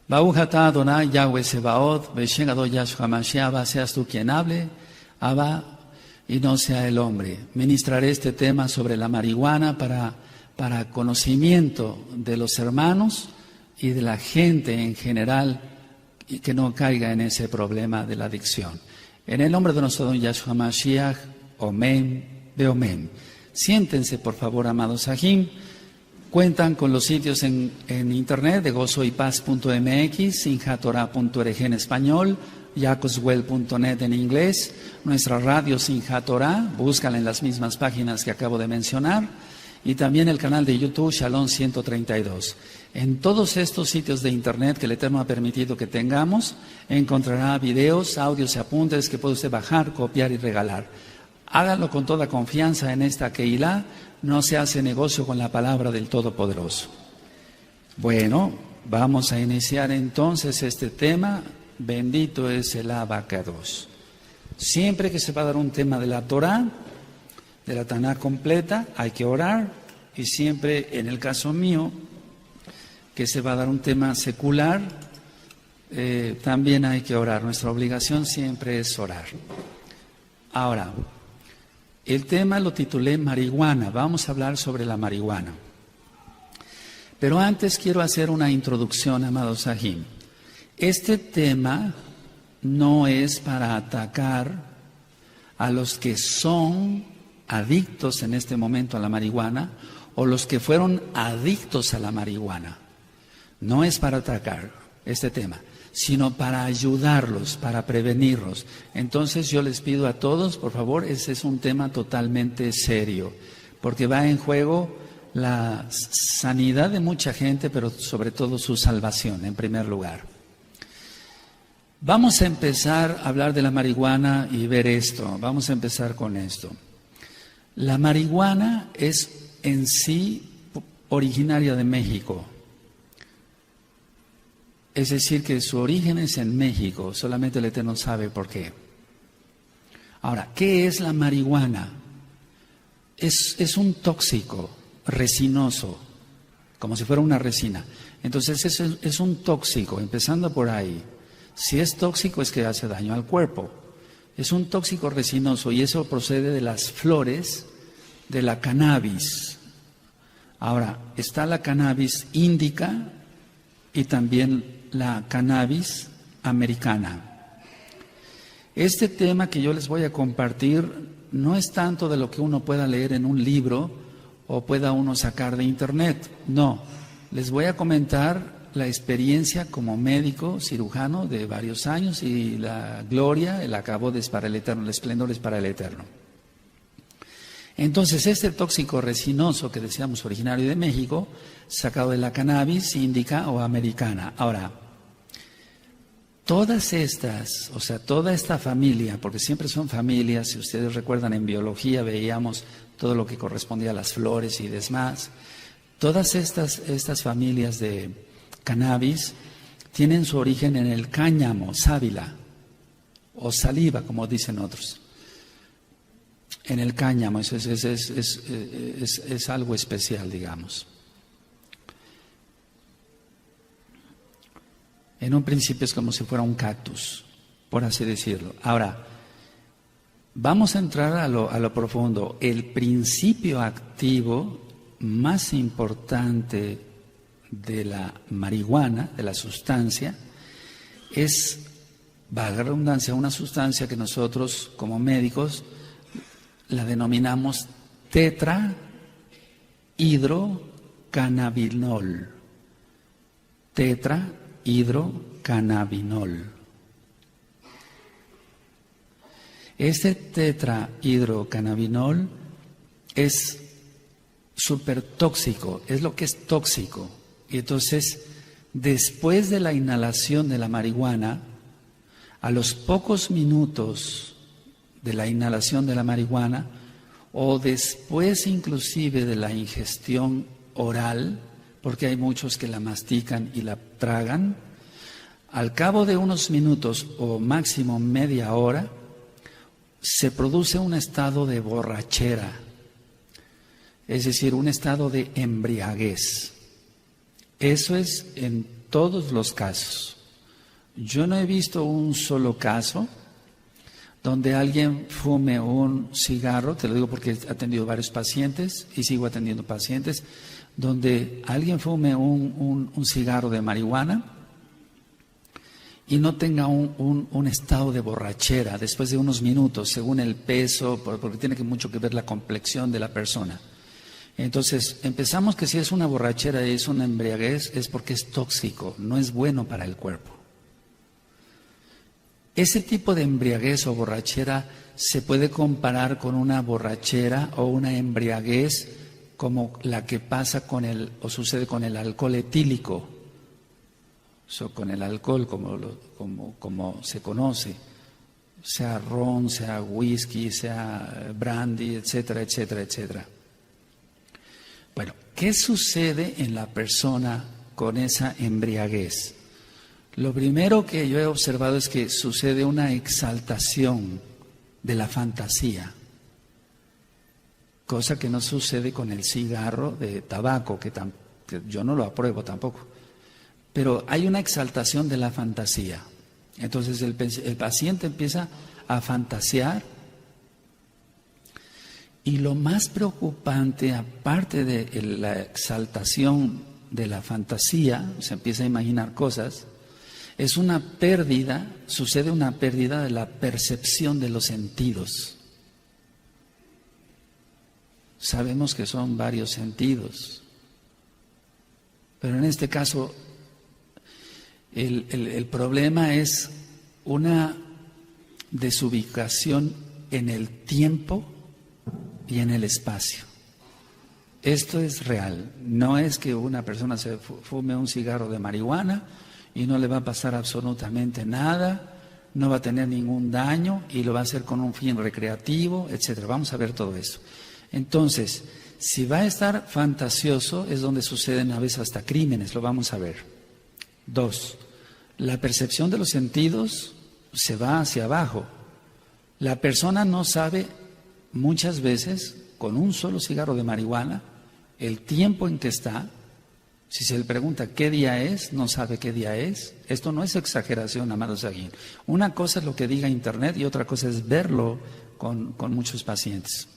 Baruch atah Adonai Yahweh Sebaot, Beshem Adon Yahshua Mashiach, seas tú quien hable, Abba, y no sea el hombre. Ministraré este tema sobre la marihuana para conocimiento de los hermanos y de la gente en general, y que no caiga en ese problema de la adicción. En el nombre de nuestro don Yahshua Mashiach, Omen, Beomen. Siéntense, por favor, amados Sahim. Cuentan con los sitios en internet de gozoypaz.mx, sinjatorah.org en español, yacoswell.net en inglés, nuestra radio Sinjatorah, búscala en las mismas páginas que acabo de mencionar, y también el canal de YouTube Shalom 132. En todos estos sitios de internet que el Eterno ha permitido que tengamos, encontrará videos, audios y apuntes que puede usted bajar, copiar y regalar. Háganlo con toda confianza en esta Keilah, no se hace negocio con la palabra del Todopoderoso. Bueno, vamos a iniciar entonces este tema. Bendito es el Abacados. Siempre que se va a dar un tema de la Torah, de la Taná completa, hay que orar, y siempre, en el caso mío, que se va a dar un tema secular, también hay que orar. Nuestra obligación siempre es orar. Ahora, el tema lo titulé marihuana. Vamos a hablar sobre la marihuana. Pero antes quiero hacer una introducción, amados Sahim. Este tema no es para atacar a los que son adictos en este momento a la marihuana o los que fueron adictos a la marihuana. No es para atacar este tema, sino para ayudarlos, para prevenirlos. Entonces yo les pido a todos, por favor, ese es un tema totalmente serio, porque va en juego la sanidad de mucha gente, pero sobre todo su salvación, en primer lugar. Vamos a empezar a hablar de la marihuana y ver esto. Vamos a empezar con esto. La marihuana es en sí originaria de México. Es decir, que su origen es en México, solamente el Eterno sabe por qué. Ahora, ¿qué es la marihuana? Es un tóxico resinoso, como si fuera una resina. Entonces es un tóxico, empezando por ahí. Si es tóxico es que hace daño al cuerpo. Es un tóxico resinoso y eso procede de las flores de la cannabis. Ahora, está la cannabis índica y también la cannabis americana. Este tema que yo les voy a compartir no es tanto de lo que uno pueda leer en un libro o pueda uno sacar de internet. No, les voy a comentar la experiencia como médico cirujano de varios años y la gloria, el acabod es para el Eterno, el esplendor es para el Eterno. Entonces, este tóxico resinoso que decíamos originario de México, sacado de la cannabis índica o americana. Ahora, todas estas, o sea, toda esta familia, porque siempre son familias, si ustedes recuerdan en biología veíamos todo lo que correspondía a las flores y demás, todas estas familias de cannabis tienen su origen en el cáñamo, sábila, o saliva, como dicen otros. En el cáñamo, es algo especial, digamos. En un principio es como si fuera un cactus, por así decirlo. Ahora, vamos a entrar a lo profundo. El principio activo más importante de la marihuana, de la sustancia, es, valga la redundancia, una sustancia que nosotros como médicos la denominamos tetrahidrocannabinol. Tetrahidrocannabinol. Este tetrahidrocannabinol es súper tóxico, es lo que es tóxico. Y entonces, después de la inhalación de la marihuana, a los pocos minutos de la inhalación de la marihuana, o después inclusive de la ingestión oral, porque hay muchos que la mastican y la tragan, al cabo de unos minutos o máximo media hora, se produce un estado de borrachera, es decir, un estado de embriaguez. Eso es en todos los casos. Yo no he visto un solo caso donde alguien fume un cigarro, te lo digo porque he atendido varios pacientes y sigo atendiendo pacientes, donde alguien fume un cigarro de marihuana y no tenga un estado de borrachera después de unos minutos, según el peso, porque tiene mucho que ver la complexión de la persona. Entonces, empezamos que si es una borrachera y es una embriaguez, es porque es tóxico, no es bueno para el cuerpo. Ese tipo de embriaguez o borrachera se puede comparar con una borrachera o una embriaguez como la que pasa o sucede con el alcohol etílico, con el alcohol como se conoce, sea ron, sea whisky, sea brandy, etcétera, etcétera, etcétera. Bueno, ¿qué sucede en la persona con esa embriaguez? Lo primero que yo he observado es que sucede una exaltación de la fantasía, cosa que no sucede con el cigarro de tabaco, que yo no lo apruebo tampoco. Pero hay una exaltación de la fantasía. Entonces el paciente empieza a fantasear. Y lo más preocupante, aparte de la exaltación de la fantasía, se empieza a imaginar cosas, es una pérdida, sucede una pérdida de la percepción de los sentidos. Sabemos que son varios sentidos, pero en este caso el problema es una desubicación en el tiempo y en el espacio. Esto es real, no es que una persona se fume un cigarro de marihuana y no le va a pasar absolutamente nada, no va a tener ningún daño y lo va a hacer con un fin recreativo, etcétera. Vamos a ver todo eso. Entonces, si va a estar fantasioso es donde suceden a veces hasta crímenes, lo vamos a ver. 2, la percepción de los sentidos se va hacia abajo. La persona no sabe muchas veces, con un solo cigarro de marihuana, el tiempo en que está. Si se le pregunta qué día es, no sabe qué día es. Esto no es exageración, amados aquí. Una cosa es lo que diga Internet y otra cosa es verlo con muchos pacientes.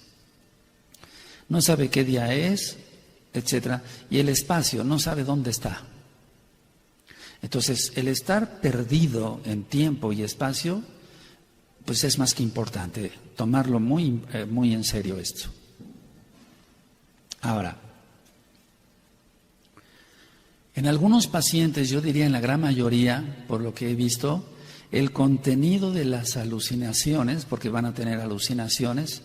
No sabe qué día es, etcétera. Y el espacio, no sabe dónde está. Entonces, el estar perdido en tiempo y espacio, pues es más que importante. Tomarlo muy en serio esto. Ahora, en algunos pacientes, yo diría en la gran mayoría, por lo que he visto, el contenido de las alucinaciones, porque van a tener alucinaciones,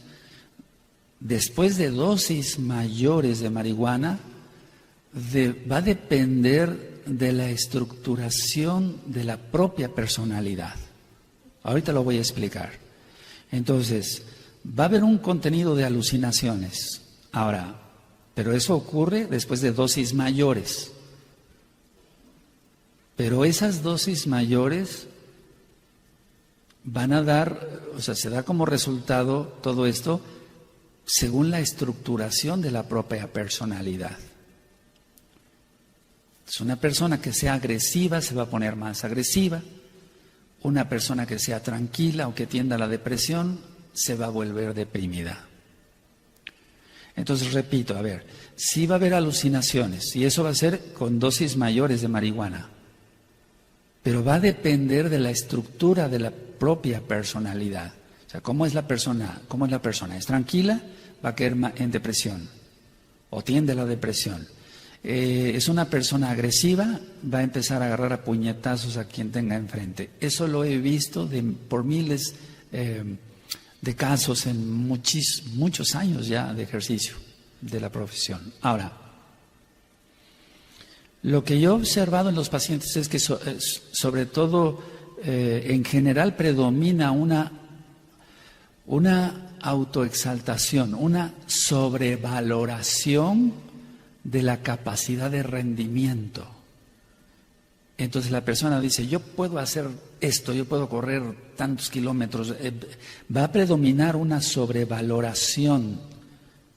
después de dosis mayores de marihuana, va a depender de la estructuración de la propia personalidad. Ahorita lo voy a explicar. Entonces, va a haber un contenido de alucinaciones. Ahora, pero eso ocurre después de dosis mayores. Pero esas dosis mayores van a dar, o sea, se da como resultado todo esto según la estructuración de la propia personalidad. Es una persona que sea agresiva se va a poner más agresiva. Una persona que sea tranquila o que tienda a la depresión se va a volver deprimida. Entonces, repito, a ver, sí va a haber alucinaciones y eso va a ser con dosis mayores de marihuana. Pero va a depender de la estructura de la propia personalidad. O sea, ¿cómo es la persona? ¿Cómo es la persona? ¿Es tranquila? Va a caer en depresión o tiende a la depresión. Es una persona agresiva, va a empezar a agarrar a puñetazos a quien tenga enfrente. Eso lo he visto por miles de casos en muchos años ya de ejercicio de la profesión. Ahora, lo que yo he observado en los pacientes es que sobre todo en general predomina una autoexaltación, una sobrevaloración de la capacidad de rendimiento. Entonces la persona dice, yo puedo hacer esto, yo puedo correr tantos kilómetros. Va a predominar una sobrevaloración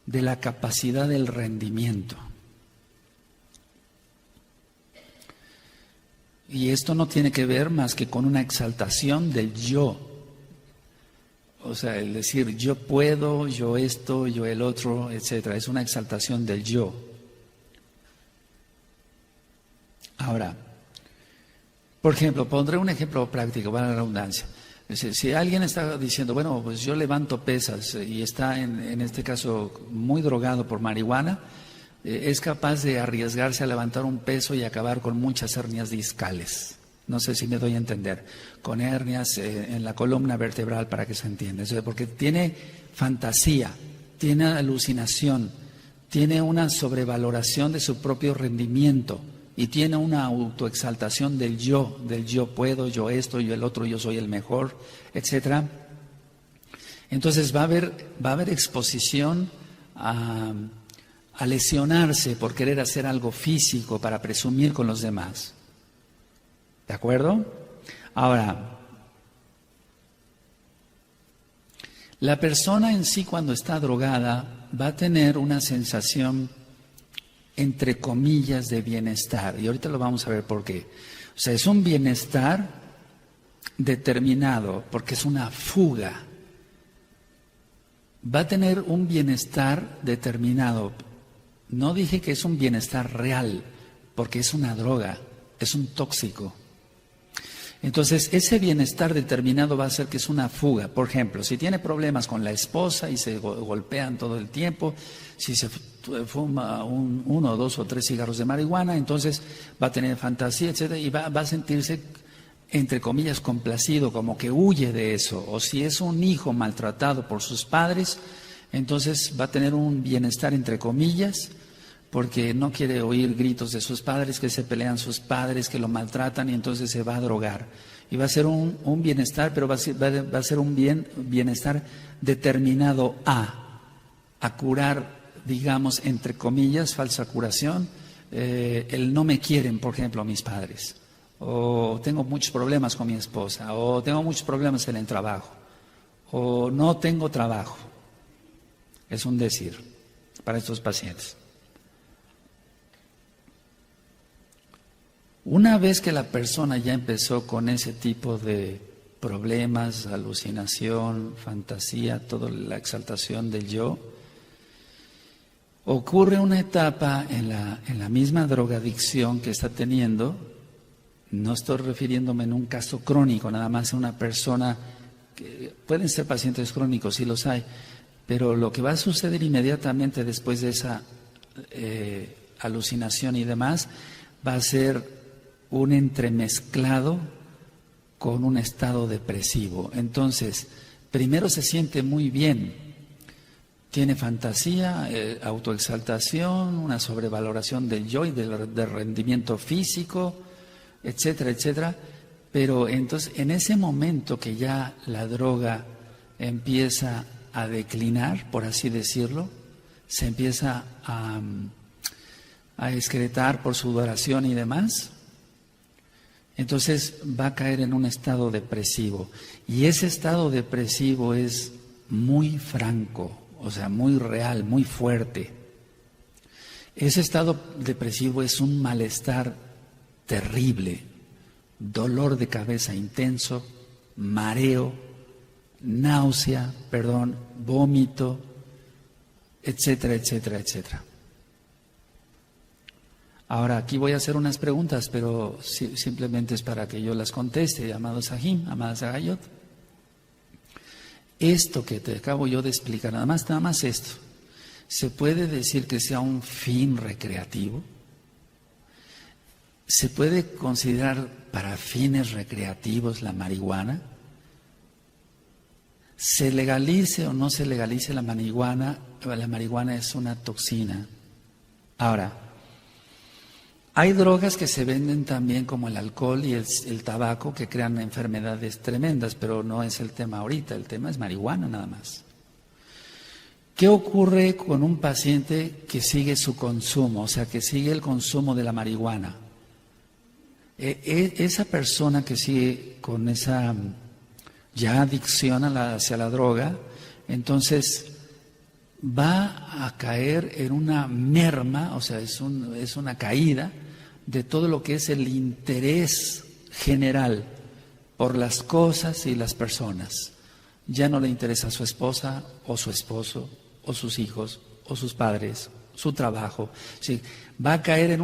de la capacidad del rendimiento. Y esto no tiene que ver más que con una exaltación del yo. O sea, el decir yo puedo, yo esto, yo el otro, etcétera. Es una exaltación del yo. Ahora, por ejemplo, pondré un ejemplo práctico, para la redundancia. Si alguien está diciendo, bueno, pues yo levanto pesas y está en este caso muy drogado por marihuana, es capaz de arriesgarse a levantar un peso y acabar con muchas hernias discales. No sé si me doy a entender. Con hernias en la columna vertebral, para que se entienda. Porque tiene fantasía, tiene alucinación, tiene una sobrevaloración de su propio rendimiento y tiene una autoexaltación del yo puedo, yo esto, yo el otro, yo soy el mejor, etcétera. Entonces va a haber exposición a lesionarse por querer hacer algo físico para presumir con los demás. ¿De acuerdo? Ahora, la persona en sí cuando está drogada va a tener una sensación entre comillas de bienestar, y ahorita lo vamos a ver por qué. O sea, es un bienestar determinado porque es una fuga. Va a tener un bienestar determinado. No dije que es un bienestar real, porque es una droga, es un tóxico. Entonces, ese bienestar determinado va a ser que es una fuga. Por ejemplo, si tiene problemas con la esposa y se golpean todo el tiempo, si se fuma uno, dos o tres cigarros de marihuana, entonces va a tener fantasía, etcétera, y va a sentirse, entre comillas, complacido, como que huye de eso. O si es un hijo maltratado por sus padres, entonces va a tener un bienestar, entre comillas, porque no quiere oír gritos de sus padres, que se pelean sus padres, que lo maltratan, y entonces se va a drogar. Y va a ser un bienestar, pero va a ser un bienestar determinado a curar, digamos, entre comillas, falsa curación, el no me quieren, por ejemplo, mis padres, o tengo muchos problemas con mi esposa, o tengo muchos problemas en el trabajo, o no tengo trabajo. Es un decir para estos pacientes. Una vez que la persona ya empezó con ese tipo de problemas, alucinación, fantasía, toda la exaltación del yo, ocurre una etapa en la misma drogadicción que está teniendo. No estoy refiriéndome en un caso crónico, nada más a una persona, que pueden ser pacientes crónicos, sí los hay, pero lo que va a suceder inmediatamente después de esa alucinación y demás, va a ser un entremezclado con un estado depresivo. Entonces, primero se siente muy bien, tiene fantasía, autoexaltación, una sobrevaloración del yo y del rendimiento físico, etcétera, etcétera. Pero entonces, en ese momento que ya la droga empieza a declinar, por así decirlo, se empieza a excretar por sudoración y demás, entonces va a caer en un estado depresivo. Y ese estado depresivo es muy franco, o sea, muy real, muy fuerte. Ese estado depresivo es un malestar terrible, dolor de cabeza intenso, mareo, náusea, vómito, etcétera, etcétera, etcétera. Ahora, aquí voy a hacer unas preguntas, pero simplemente es para que yo las conteste, amado Sahim, amada Sagayot. Esto que te acabo yo de explicar, nada más esto, ¿se puede decir que sea un fin recreativo? ¿Se puede considerar para fines recreativos la marihuana? ¿Se legalice o no se legalice la marihuana es una toxina. Ahora, hay drogas que se venden también como el alcohol y el tabaco que crean enfermedades tremendas, pero no es el tema ahorita, el tema es marihuana nada más. ¿Qué ocurre con un paciente que sigue su consumo, o sea, que sigue el consumo de la marihuana? Esa persona que sigue con esa ya adicción hacia la droga, entonces va a caer en una merma, o sea, es una caída de todo lo que es el interés general por las cosas y las personas. Ya no le interesa a su esposa o su esposo o sus hijos o sus padres, su trabajo. Sí, va a caer en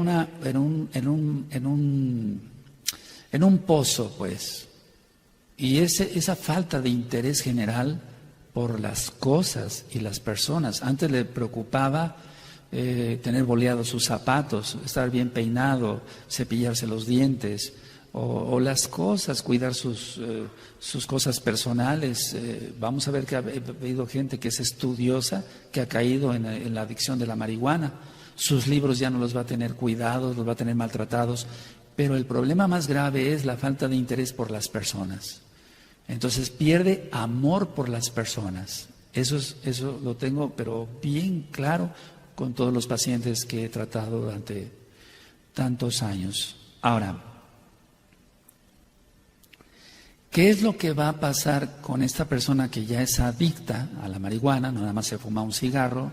un pozo, pues. Y esa falta de interés general por las cosas y las personas. Antes le preocupaba tener boleados sus zapatos, estar bien peinado, cepillarse los dientes, o las cosas, cuidar sus cosas personales. Vamos a ver que ha habido gente que es estudiosa, que ha caído en la adicción de la marihuana. Sus libros ya no los va a tener cuidados, los va a tener maltratados. Pero el problema más grave es la falta de interés por las personas. Entonces pierde amor por las personas. Eso lo tengo, pero bien claro con todos los pacientes que he tratado durante tantos años. Ahora, ¿qué es lo que va a pasar con esta persona que ya es adicta a la marihuana? No nada más se fuma un cigarro.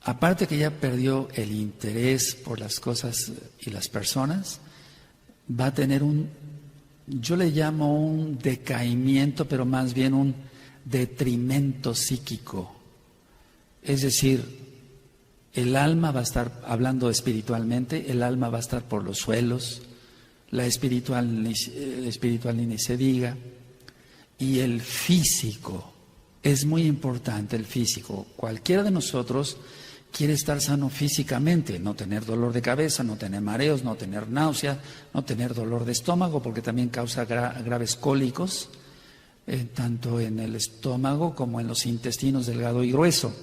Aparte que ya perdió el interés por las cosas y las personas, va a tener yo le llamo un decaimiento, pero más bien un detrimento psíquico. Es decir, el alma va a estar, hablando espiritualmente, el alma va a estar por los suelos, la espiritual ni se diga, y el físico, es muy importante el físico. Cualquiera de nosotros quiere estar sano físicamente, no tener dolor de cabeza, no tener mareos, no tener náusea, no tener dolor de estómago, porque también causa graves cólicos, tanto en el estómago como en los intestinos delgado y grueso.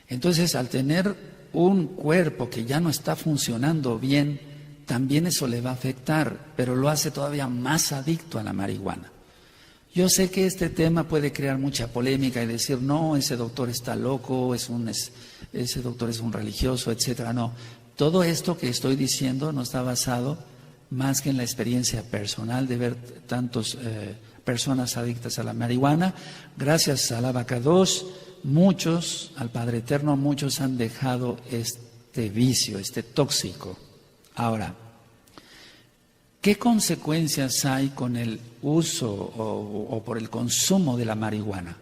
Entonces, al tener un cuerpo que ya no está funcionando bien, también eso le va a afectar, pero lo hace todavía más adicto a la marihuana. Yo sé que este tema puede crear mucha polémica y decir, no, ese doctor está loco, ese doctor es un religioso, etcétera. No, todo esto que estoy diciendo no está basado más que en la experiencia personal de ver tantas personas adictas a la marihuana. Gracias al Abacados, muchos, al Padre Eterno, muchos han dejado este vicio, este tóxico. Ahora, ¿qué consecuencias hay con el uso o por el consumo de la marihuana?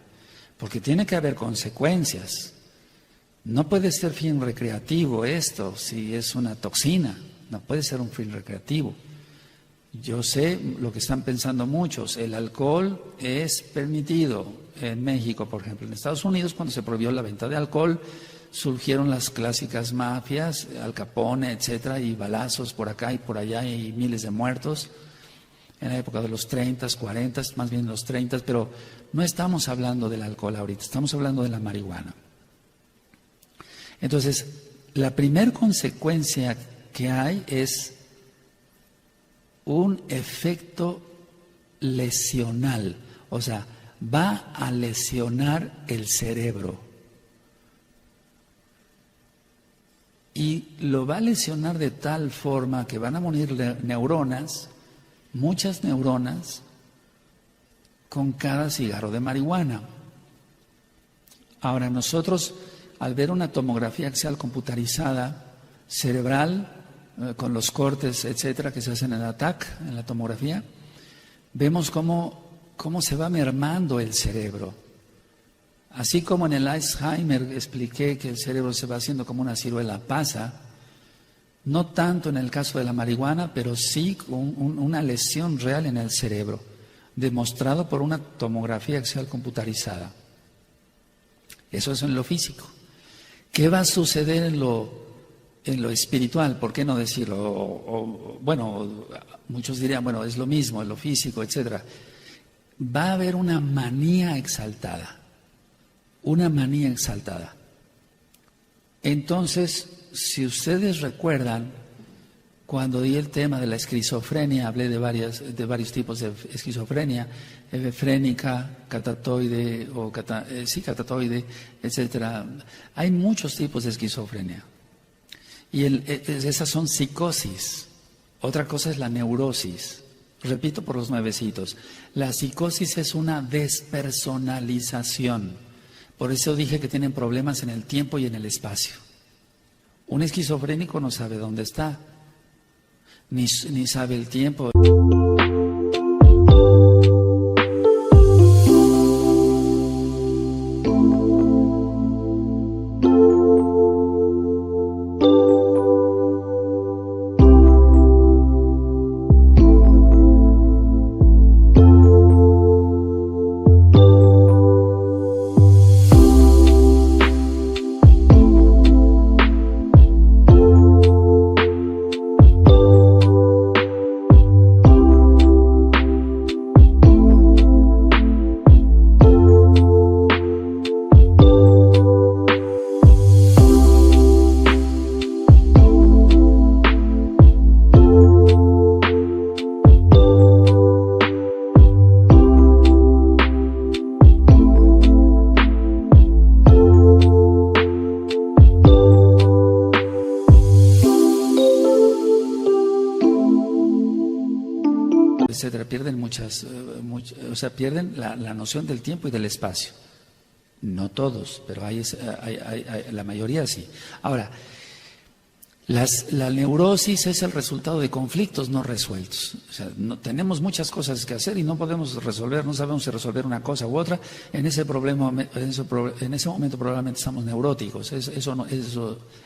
Porque tiene que haber consecuencias. No puede ser fin recreativo esto, si es una toxina. No puede ser un fin recreativo. Yo sé lo que están pensando muchos. El alcohol es permitido en México, por ejemplo. En Estados Unidos, cuando se prohibió la venta de alcohol, surgieron las clásicas mafias, Al Capone, etcétera, y balazos por acá y por allá y miles de muertos en la época de los 30, 40, más bien los 30, pero no estamos hablando del alcohol ahorita, estamos hablando de la marihuana. Entonces, la primera consecuencia que hay es un efecto lesional, o sea, va a lesionar el cerebro. Y lo va a lesionar de tal forma que van a morir neuronas, muchas neuronas, con cada cigarro de marihuana. Ahora nosotros, al ver una tomografía axial computarizada cerebral, con los cortes, etcétera, que se hacen en el ATAC, en la tomografía, vemos cómo se va mermando el cerebro. Así como en el Alzheimer expliqué que el cerebro se va haciendo como una ciruela pasa, no tanto en el caso de la marihuana, pero sí con una lesión real en el cerebro, demostrado por una tomografía axial computarizada. Eso es en lo físico. ¿Qué va a suceder en lo espiritual? ¿Por qué no decirlo? Bueno, muchos dirían, bueno, es lo mismo, en lo físico, etcétera. Va a haber una manía exaltada. Una manía exaltada. Entonces, si ustedes recuerdan, cuando di el tema de la esquizofrenia, hablé de varios tipos de esquizofrenia, hebefrénica, catatoide, catatoide, etcétera. Hay muchos tipos de esquizofrenia. Y esas son psicosis. Otra cosa es la neurosis. Repito por los nuevecitos. La psicosis es una despersonalización. Por eso dije que tienen problemas en el tiempo y en el espacio. Un esquizofrénico no sabe dónde está. ni sabe el tiempo. Etcétera, pierden o sea, pierden la noción del tiempo y del espacio. No todos, pero hay la mayoría sí. Ahora, la neurosis es el resultado de conflictos no resueltos. O sea, tenemos muchas cosas que hacer y no podemos resolver, no sabemos si resolver una cosa u otra. En ese momento probablemente estamos neuróticos. Eso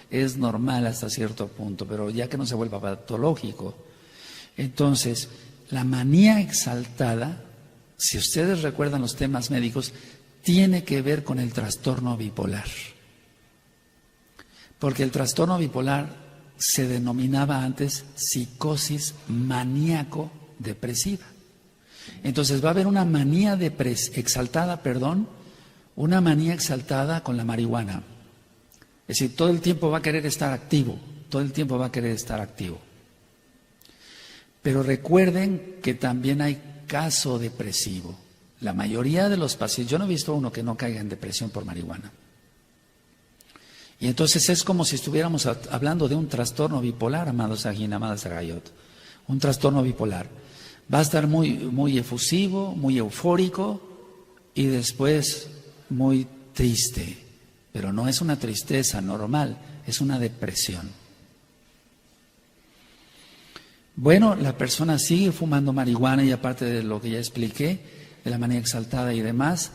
es normal hasta cierto punto, pero ya que no se vuelva patológico. Entonces, la manía exaltada, si ustedes recuerdan los temas médicos, tiene que ver con el trastorno bipolar. Porque el trastorno bipolar se denominaba antes psicosis maníaco-depresiva. Entonces va a haber una manía exaltada con la marihuana. Es decir, todo el tiempo va a querer estar activo, Pero recuerden que también hay caso depresivo. La mayoría de los pacientes, yo no he visto uno que no caiga en depresión por marihuana. Y entonces es como si estuviéramos hablando de un trastorno bipolar, amados Sajín, amadas Sagayot. Un trastorno bipolar. Va a estar muy efusivo, muy eufórico y después muy triste. Pero no es una tristeza normal, es una depresión. Bueno, la persona sigue fumando marihuana y aparte de lo que ya expliqué, de la manía exaltada y demás,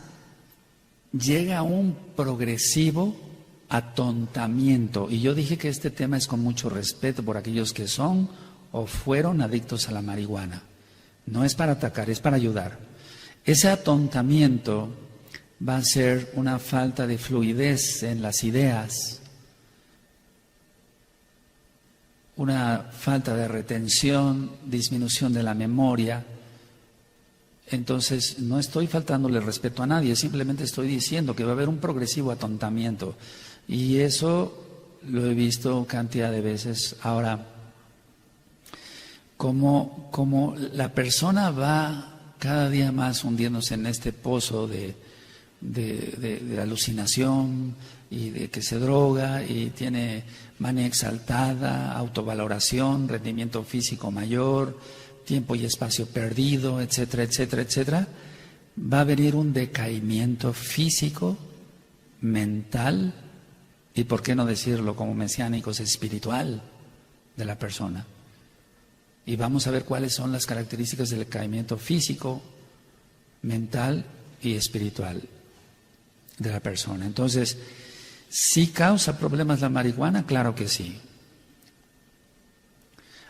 llega a un progresivo atontamiento. Y yo dije que este tema es con mucho respeto por aquellos que son o fueron adictos a la marihuana. No es para atacar, es para ayudar. Ese atontamiento va a ser una falta de fluidez en las ideas, una falta de retención, disminución de la memoria. Entonces, no estoy faltándole respeto a nadie, simplemente estoy diciendo que va a haber un progresivo atontamiento. Y eso lo he visto cantidad de veces. Ahora, como la persona va cada día más hundiéndose en este pozo de alucinación y de que se droga y tiene manía exaltada, autovaloración, rendimiento físico mayor, tiempo y espacio perdido, etcétera, etcétera, etcétera, va a venir un decaimiento físico, mental y, por qué no decirlo como mesiánicos, espiritual de la persona. Y vamos a ver cuáles son las características del decaimiento físico, mental y espiritual de la persona. Entonces, ¿sí causa problemas la marihuana? Claro que sí.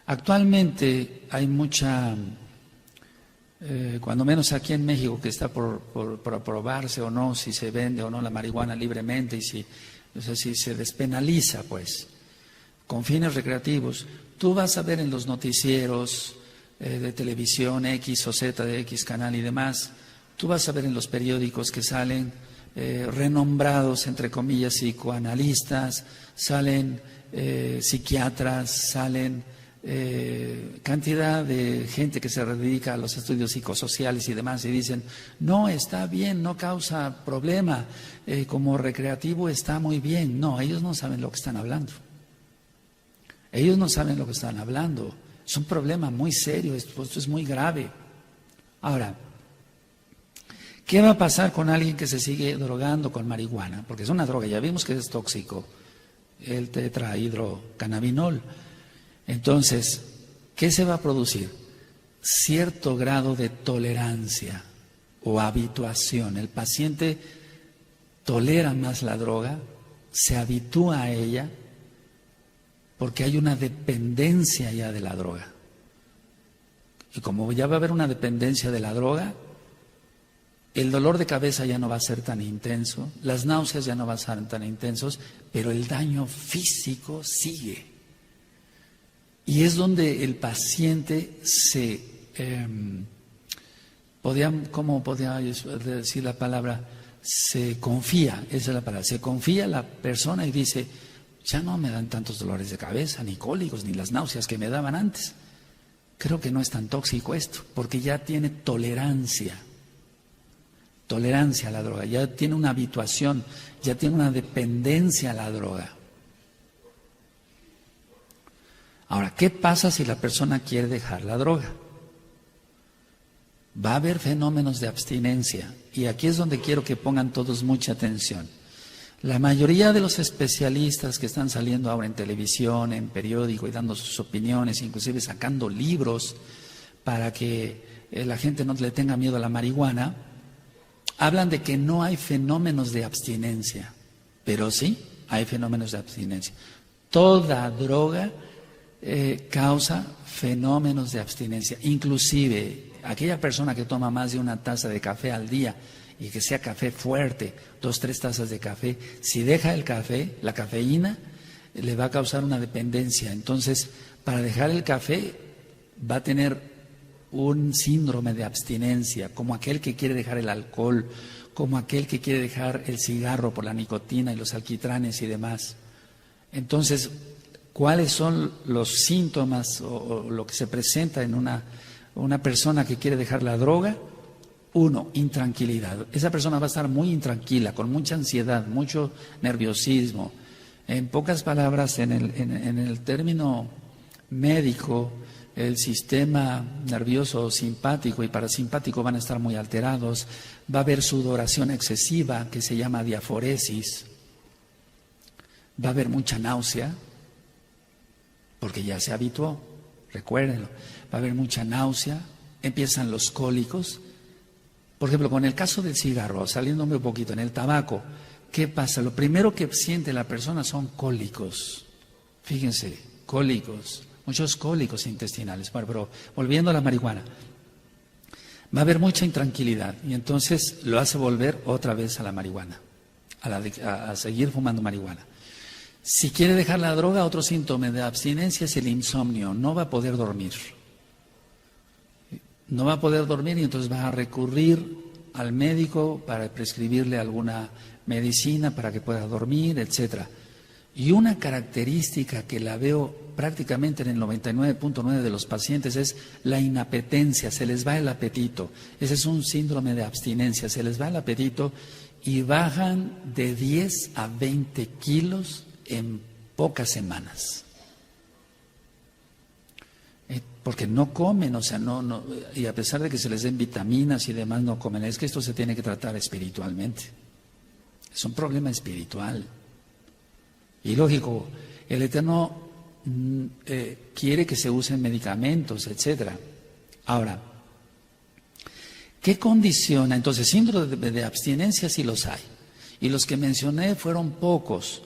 Actualmente hay mucha, cuando menos aquí en México, que está por aprobarse o no, si se vende o no la marihuana libremente y si se despenaliza, pues, con fines recreativos. Tú vas a ver en los noticieros de televisión X o Z, de X canal y demás, tú vas a ver en los periódicos que salen renombrados, entre comillas, psicoanalistas, salen psiquiatras, salen cantidad de gente que se dedica a los estudios psicosociales y demás, y dicen, no, está bien, no causa problema, como recreativo está muy bien. No, ellos no saben lo que están hablando. Ellos no saben lo que están hablando. Es un problema muy serio, esto es muy grave. Ahora, ¿qué va a pasar con alguien que se sigue drogando con marihuana? Porque es una droga, ya vimos que es tóxico, el tetrahidrocannabinol. Entonces, ¿qué se va a producir? Cierto grado de tolerancia o habituación. El paciente tolera más la droga, se habitúa a ella, porque hay una dependencia ya de la droga. Y como ya va a haber una dependencia de la droga, el dolor de cabeza ya no va a ser tan intenso, las náuseas ya no van a ser tan intensos, pero el daño físico sigue. Y es donde el paciente ¿cómo podría decir la palabra? Se confía, esa es la palabra, se confía la persona y dice, ya no me dan tantos dolores de cabeza, ni cólicos, ni las náuseas que me daban antes. Creo que no es tan tóxico esto, porque ya tiene tolerancia a la droga, ya tiene una habituación, ya tiene una dependencia a la droga. Ahora, ¿qué pasa si la persona quiere dejar la droga? Va a haber fenómenos de abstinencia, y aquí es donde quiero que pongan todos mucha atención. La mayoría de los especialistas que están saliendo ahora en televisión, en periódico y dando sus opiniones, inclusive sacando libros para que la gente no le tenga miedo a la marihuana, hablan de que no hay fenómenos de abstinencia, pero sí hay fenómenos de abstinencia. Toda droga causa fenómenos de abstinencia, inclusive aquella persona que toma más de una taza de café al día y que sea café fuerte, 2, 3 tazas de café, si deja el café, la cafeína le va a causar una dependencia. Entonces, para dejar el café va a tener un síndrome de abstinencia, como aquel que quiere dejar el alcohol, como aquel que quiere dejar el cigarro por la nicotina y los alquitranes y demás. Entonces, ¿cuáles son los síntomas o lo que se presenta en una persona que quiere dejar la droga? 1, intranquilidad. Esa persona va a estar muy intranquila, con mucha ansiedad, mucho nerviosismo. En pocas palabras, en el término médico, el sistema nervioso simpático y parasimpático van a estar muy alterados. Va a haber sudoración excesiva, que se llama diaforesis. Va a haber mucha náusea, porque ya se habituó, recuérdenlo. Va a haber mucha náusea, empiezan los cólicos. Por ejemplo, con el caso del cigarro, saliéndome un poquito, en el tabaco, ¿qué pasa? Lo primero que siente la persona son cólicos. Fíjense, cólicos, muchos cólicos intestinales. Bueno, pero volviendo a la marihuana, va a haber mucha intranquilidad y entonces lo hace volver otra vez a la marihuana, a seguir fumando marihuana. Si quiere dejar la droga, otro síntoma de abstinencia es el insomnio, no va a poder dormir. No va a poder dormir y entonces va a recurrir al médico para prescribirle alguna medicina para que pueda dormir, etcétera. Y una característica que la veo prácticamente en el 99.9 de los pacientes es la inapetencia, se les va el apetito. Ese es un síndrome de abstinencia, se les va el apetito y bajan de 10 a 20 kilos en pocas semanas. Porque no comen, o sea, no, y a pesar de que se les den vitaminas y demás, no comen. Es que esto se tiene que tratar espiritualmente. Es un problema espiritual. Y lógico, el Eterno quiere que se usen medicamentos, etcétera. Ahora, ¿qué condiciona? Entonces, síndrome de abstinencia sí los hay. Y los que mencioné fueron pocos.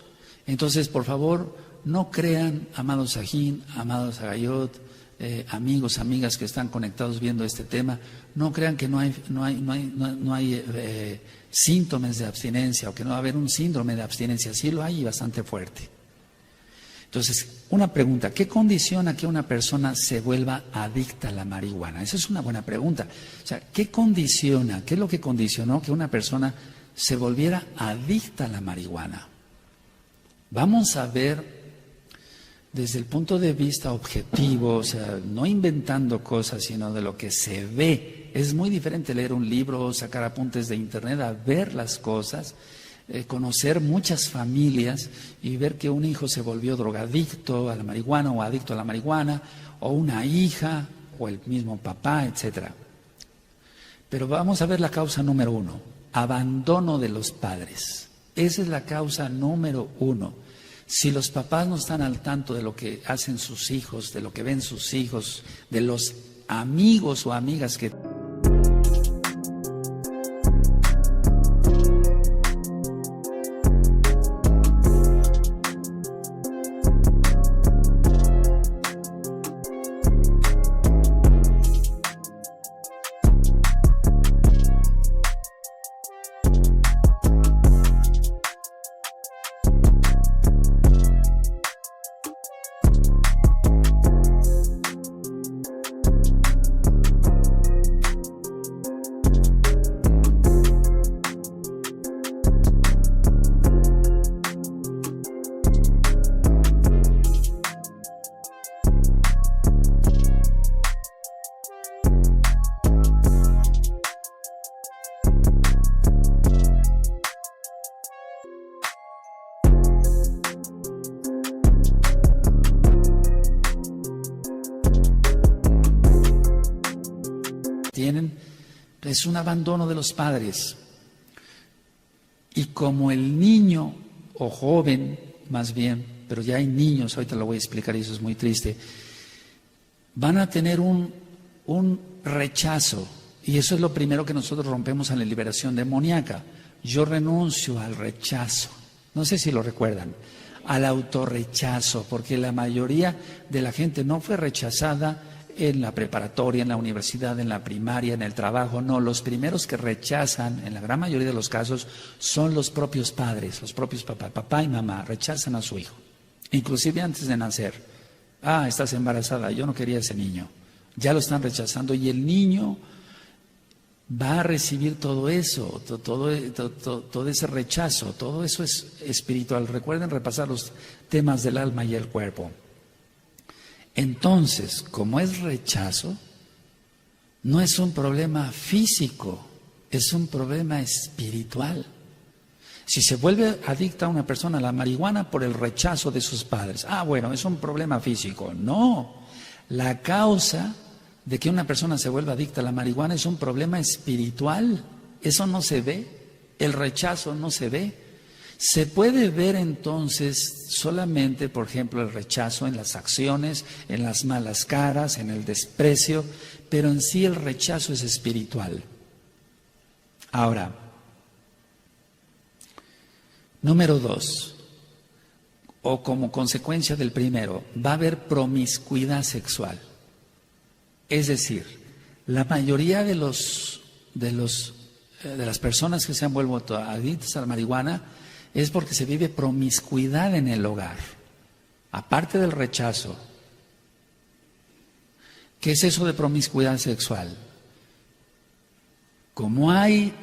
Entonces, por favor, no crean, amados Sajín, amados Agayot, amigos, amigas que están conectados viendo este tema, no crean que no hay síntomas de abstinencia o que no va a haber un síndrome de abstinencia. Sí lo hay y bastante fuerte. Entonces, una pregunta, ¿qué condiciona que una persona se vuelva adicta a la marihuana? Esa es una buena pregunta. O sea, ¿qué condiciona? ¿Qué es lo que condicionó que una persona se volviera adicta a la marihuana? Vamos a ver desde el punto de vista objetivo, o sea, no inventando cosas, sino de lo que se ve. Es muy diferente leer un libro, sacar apuntes de internet, a ver las cosas, conocer muchas familias y ver que un hijo se volvió drogadicto a la marihuana o adicto a la marihuana, o una hija, o el mismo papá, etcétera. Pero vamos a ver la causa número 1, abandono de los padres. Esa es la causa número 1. Si los papás no están al tanto de lo que hacen sus hijos, de lo que ven sus hijos, de los amigos o amigas que... Es un abandono de los padres. Y como el niño, o joven más bien, pero ya hay niños, ahorita lo voy a explicar y eso es muy triste, van a tener un rechazo. Y eso es lo primero que nosotros rompemos en la liberación demoníaca. Yo renuncio al rechazo. No sé si lo recuerdan. Al autorrechazo, porque la mayoría de la gente no fue rechazada en la preparatoria, en la universidad, en la primaria, en el trabajo. No, los primeros que rechazan, en la gran mayoría de los casos, son los propios padres, los propios papás. Papá y mamá rechazan a su hijo, inclusive antes de nacer. Ah, estás embarazada, yo no quería ese niño. Ya lo están rechazando y el niño va a recibir todo eso, todo ese rechazo, todo eso es espiritual. Recuerden repasar los temas del alma y el cuerpo. Entonces, como es rechazo, no es un problema físico, es un problema espiritual. Si se vuelve adicta una persona a la marihuana por el rechazo de sus padres, bueno, es un problema físico. No, la causa de que una persona se vuelva adicta a la marihuana es un problema espiritual. Eso no se ve, el rechazo no se ve. Se puede ver entonces solamente, por ejemplo, el rechazo en las acciones, en las malas caras, en el desprecio, pero en sí el rechazo es espiritual. Ahora, número 2, o como consecuencia del primero, va a haber promiscuidad sexual. Es decir, la mayoría de las personas que se han vuelto adictas a la marihuana es porque se vive promiscuidad en el hogar, aparte del rechazo. ¿Qué es eso de promiscuidad sexual? Como hay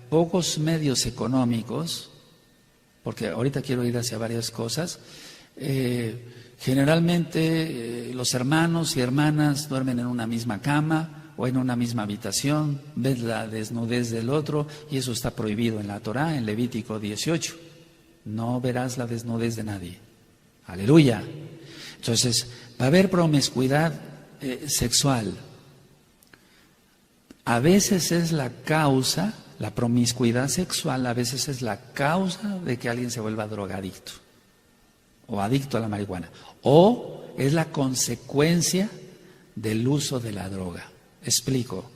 pocos medios económicos, porque ahorita quiero ir hacia varias cosas, generalmente los hermanos y hermanas duermen en una misma cama o en una misma habitación, ves la desnudez del otro y eso está prohibido en la Torá, en Levítico 18. No verás la desnudez de nadie. Aleluya. Entonces, va a haber promiscuidad sexual. A veces es la causa, la promiscuidad sexual a veces es la causa de que alguien se vuelva drogadicto o adicto a la marihuana. O es la consecuencia del uso de la droga. Explico.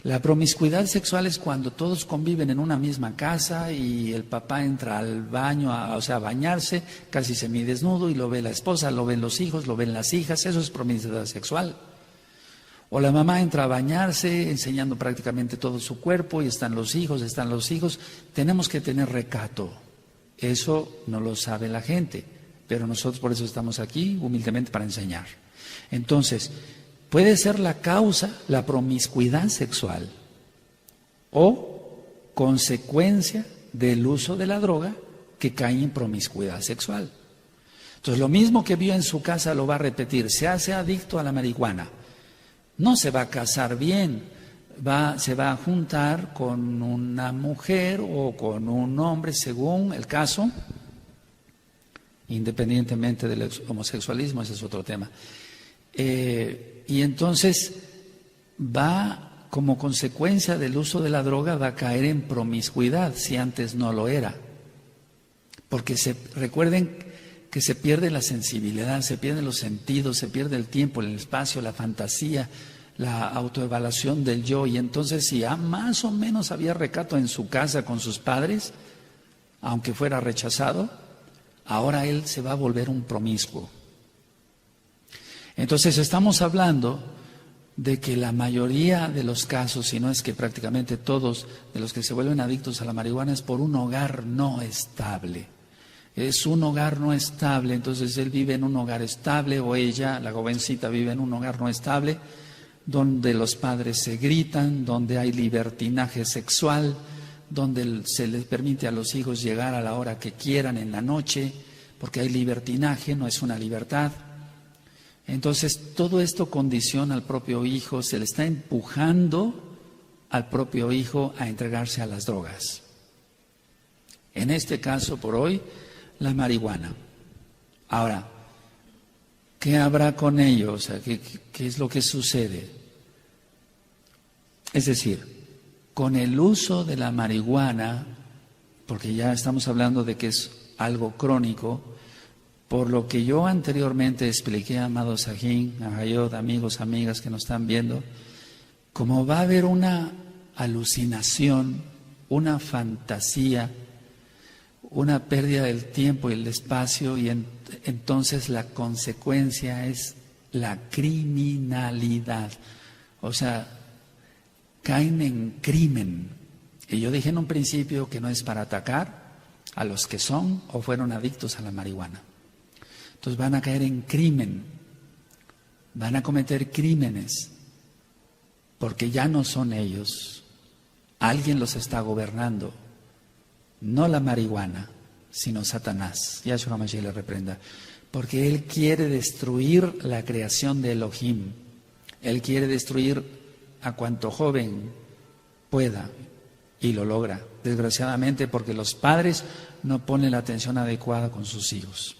La promiscuidad sexual es cuando todos conviven en una misma casa y el papá entra al baño, a bañarse, casi semidesnudo, y lo ve la esposa, lo ven los hijos, lo ven las hijas. Eso es promiscuidad sexual. O la mamá entra a bañarse enseñando prácticamente todo su cuerpo y están los hijos. Tenemos que tener recato. Eso no lo sabe la gente, pero nosotros por eso estamos aquí humildemente para enseñar. Entonces, puede ser la causa, la promiscuidad sexual, o consecuencia del uso de la droga que cae en promiscuidad sexual. Entonces, lo mismo que vio en su casa lo va a repetir. Se hace adicto a la marihuana. No se va a casar bien, se va a juntar con una mujer o con un hombre, según el caso, independientemente del homosexualismo, ese es otro tema. Y entonces va, como consecuencia del uso de la droga, va a caer en promiscuidad, si antes no lo era. porque recuerden que se pierde la sensibilidad, se pierden los sentidos, se pierde el tiempo, el espacio, la fantasía, la autoevaluación del yo. Y entonces, si más o menos había recato en su casa con sus padres, aunque fuera rechazado, ahora él se va a volver un promiscuo. Entonces estamos hablando de que la mayoría de los casos, si no es que prácticamente todos de los que se vuelven adictos a la marihuana, es por un hogar no estable. Es un hogar no estable, entonces él vive en un hogar estable, o ella, la jovencita, vive en un hogar no estable, donde los padres se gritan, donde hay libertinaje sexual, donde se les permite a los hijos llegar a la hora que quieran en la noche, porque hay libertinaje, no es una libertad. Entonces todo esto condiciona al propio hijo, se le está empujando al propio hijo a entregarse a las drogas. En este caso, por hoy, la marihuana. Ahora, ¿qué habrá con ello? O sea, ¿qué es lo que sucede? Es decir, con el uso de la marihuana, porque ya estamos hablando de que es algo crónico, por lo que yo anteriormente expliqué, amado Sajín, Ajayot, amigos, amigas que nos están viendo, como va a haber una alucinación, una fantasía, una pérdida del tiempo y el espacio, y entonces la consecuencia es la criminalidad. O sea, caen en crimen. Y yo dije en un principio que no es para atacar a los que son o fueron adictos a la marihuana. Entonces van a caer en crimen, van a cometer crímenes, porque ya no son ellos. Alguien los está gobernando. No la marihuana, sino Satanás. Yahshua Mashiach le reprenda. Porque él quiere destruir la creación de Elohim. Él quiere destruir a cuanto joven pueda, y lo logra, desgraciadamente, porque los padres no ponen la atención adecuada con sus hijos.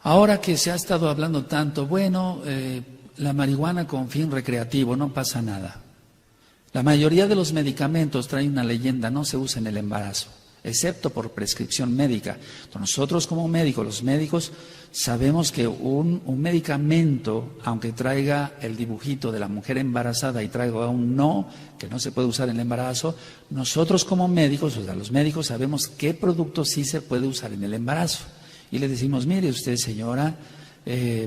Ahora que se ha estado hablando tanto, bueno, la marihuana con fin recreativo, no pasa nada. La mayoría de los medicamentos traen una leyenda, no se usa en el embarazo, excepto por prescripción médica. Nosotros como médicos, los médicos, sabemos que un medicamento, aunque traiga el dibujito de la mujer embarazada y traiga un no, que no se puede usar en el embarazo, nosotros como médicos, o sea, los médicos sabemos qué producto sí se puede usar en el embarazo. Y le decimos, mire usted, señora,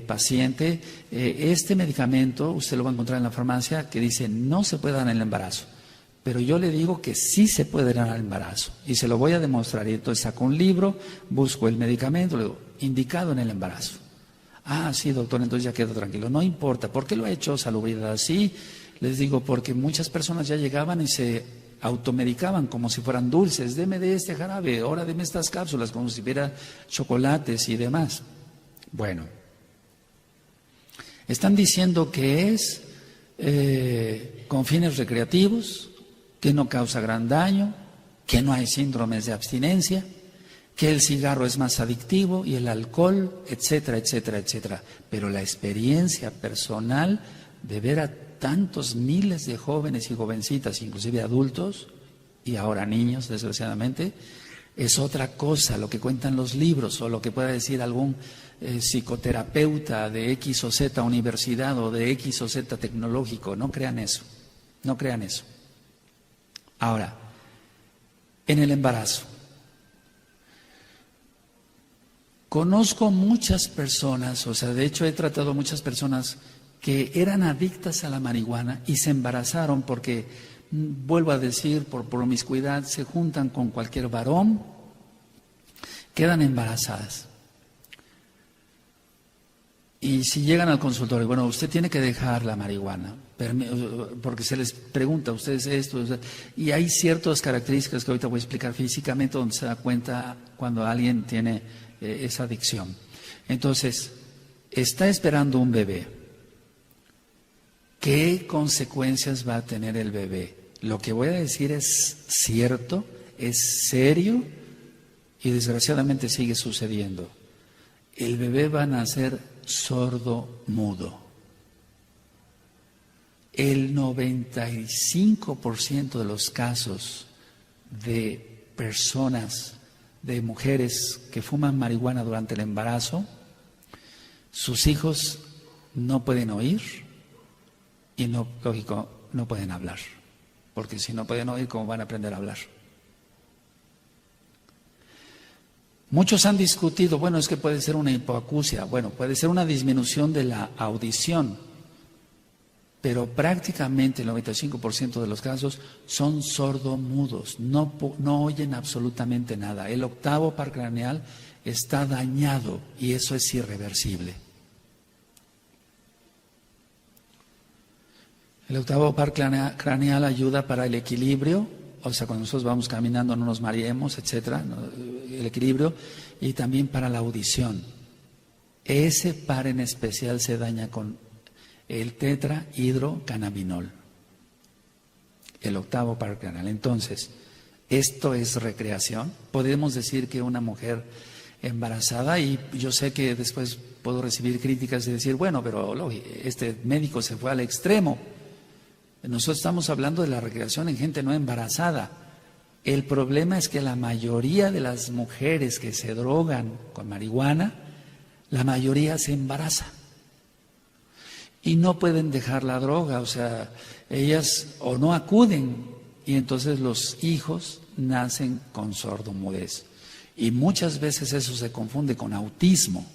paciente, este medicamento usted lo va a encontrar en la farmacia que dice no se puede dar en el embarazo, pero yo le digo que sí se puede dar en el embarazo y se lo voy a demostrar. Y entonces saco un libro, busco el medicamento, le digo, indicado en el embarazo. Ah, sí, doctor, entonces ya quedo tranquilo. No importa, ¿por qué lo ha hecho Salubridad así? Les digo, porque muchas personas ya llegaban y se automedicaban como si fueran dulces. Deme de este jarabe, ahora deme estas cápsulas, como si fuera chocolates y demás. Bueno, están diciendo que es con fines recreativos, que no causa gran daño, que no hay síndromes de abstinencia, que el cigarro es más adictivo y el alcohol, etcétera, etcétera, etcétera. Pero la experiencia personal de ver a tantos miles de jóvenes y jovencitas, inclusive adultos, y ahora niños, desgraciadamente, es otra cosa, lo que cuentan los libros o lo que pueda decir algún psicoterapeuta de X o Z universidad o de X o Z tecnológico. No crean eso, no crean eso. Ahora, en el embarazo, conozco muchas personas, o sea, de hecho he tratado muchas personas que eran adictas a la marihuana y se embarazaron porque, vuelvo a decir, por promiscuidad, se juntan con cualquier varón, quedan embarazadas. Y si llegan al consultorio, bueno, usted tiene que dejar la marihuana, porque se les pregunta a ustedes esto, y hay ciertas características que ahorita voy a explicar físicamente donde se da cuenta cuando alguien tiene esa adicción. Entonces, está esperando un bebé. ¿Qué consecuencias va a tener el bebé? Lo que voy a decir es cierto, es serio y desgraciadamente sigue sucediendo. El bebé va a nacer sordo mudo. El 95% de los casos de personas, de mujeres que fuman marihuana durante el embarazo, sus hijos no pueden oír y no, lógico, no pueden hablar, porque si no pueden oír, ¿cómo van a aprender a hablar? Muchos han discutido, bueno, es que puede ser una hipoacusia, bueno, puede ser una disminución de la audición, pero prácticamente el 95% de los casos son sordomudos, no oyen absolutamente nada. El octavo par craneal está dañado y eso es irreversible. El octavo par craneal ayuda para el equilibrio, o sea, cuando nosotros vamos caminando no nos mareemos, etcétera, el equilibrio, y también para la audición. Ese par en especial se daña con el tetrahidrocannabinol, el octavo par craneal. Entonces, ¿esto es recreación? Podemos decir que una mujer embarazada, y yo sé que después puedo recibir críticas de decir, bueno, pero este médico se fue al extremo. Nosotros estamos hablando de la recreación en gente no embarazada. El problema es que la mayoría de las mujeres que se drogan con marihuana, la mayoría se embaraza. Y no pueden dejar la droga, o sea, ellas o no acuden y entonces los hijos nacen con sordomudez. Y muchas veces eso se confunde con autismo.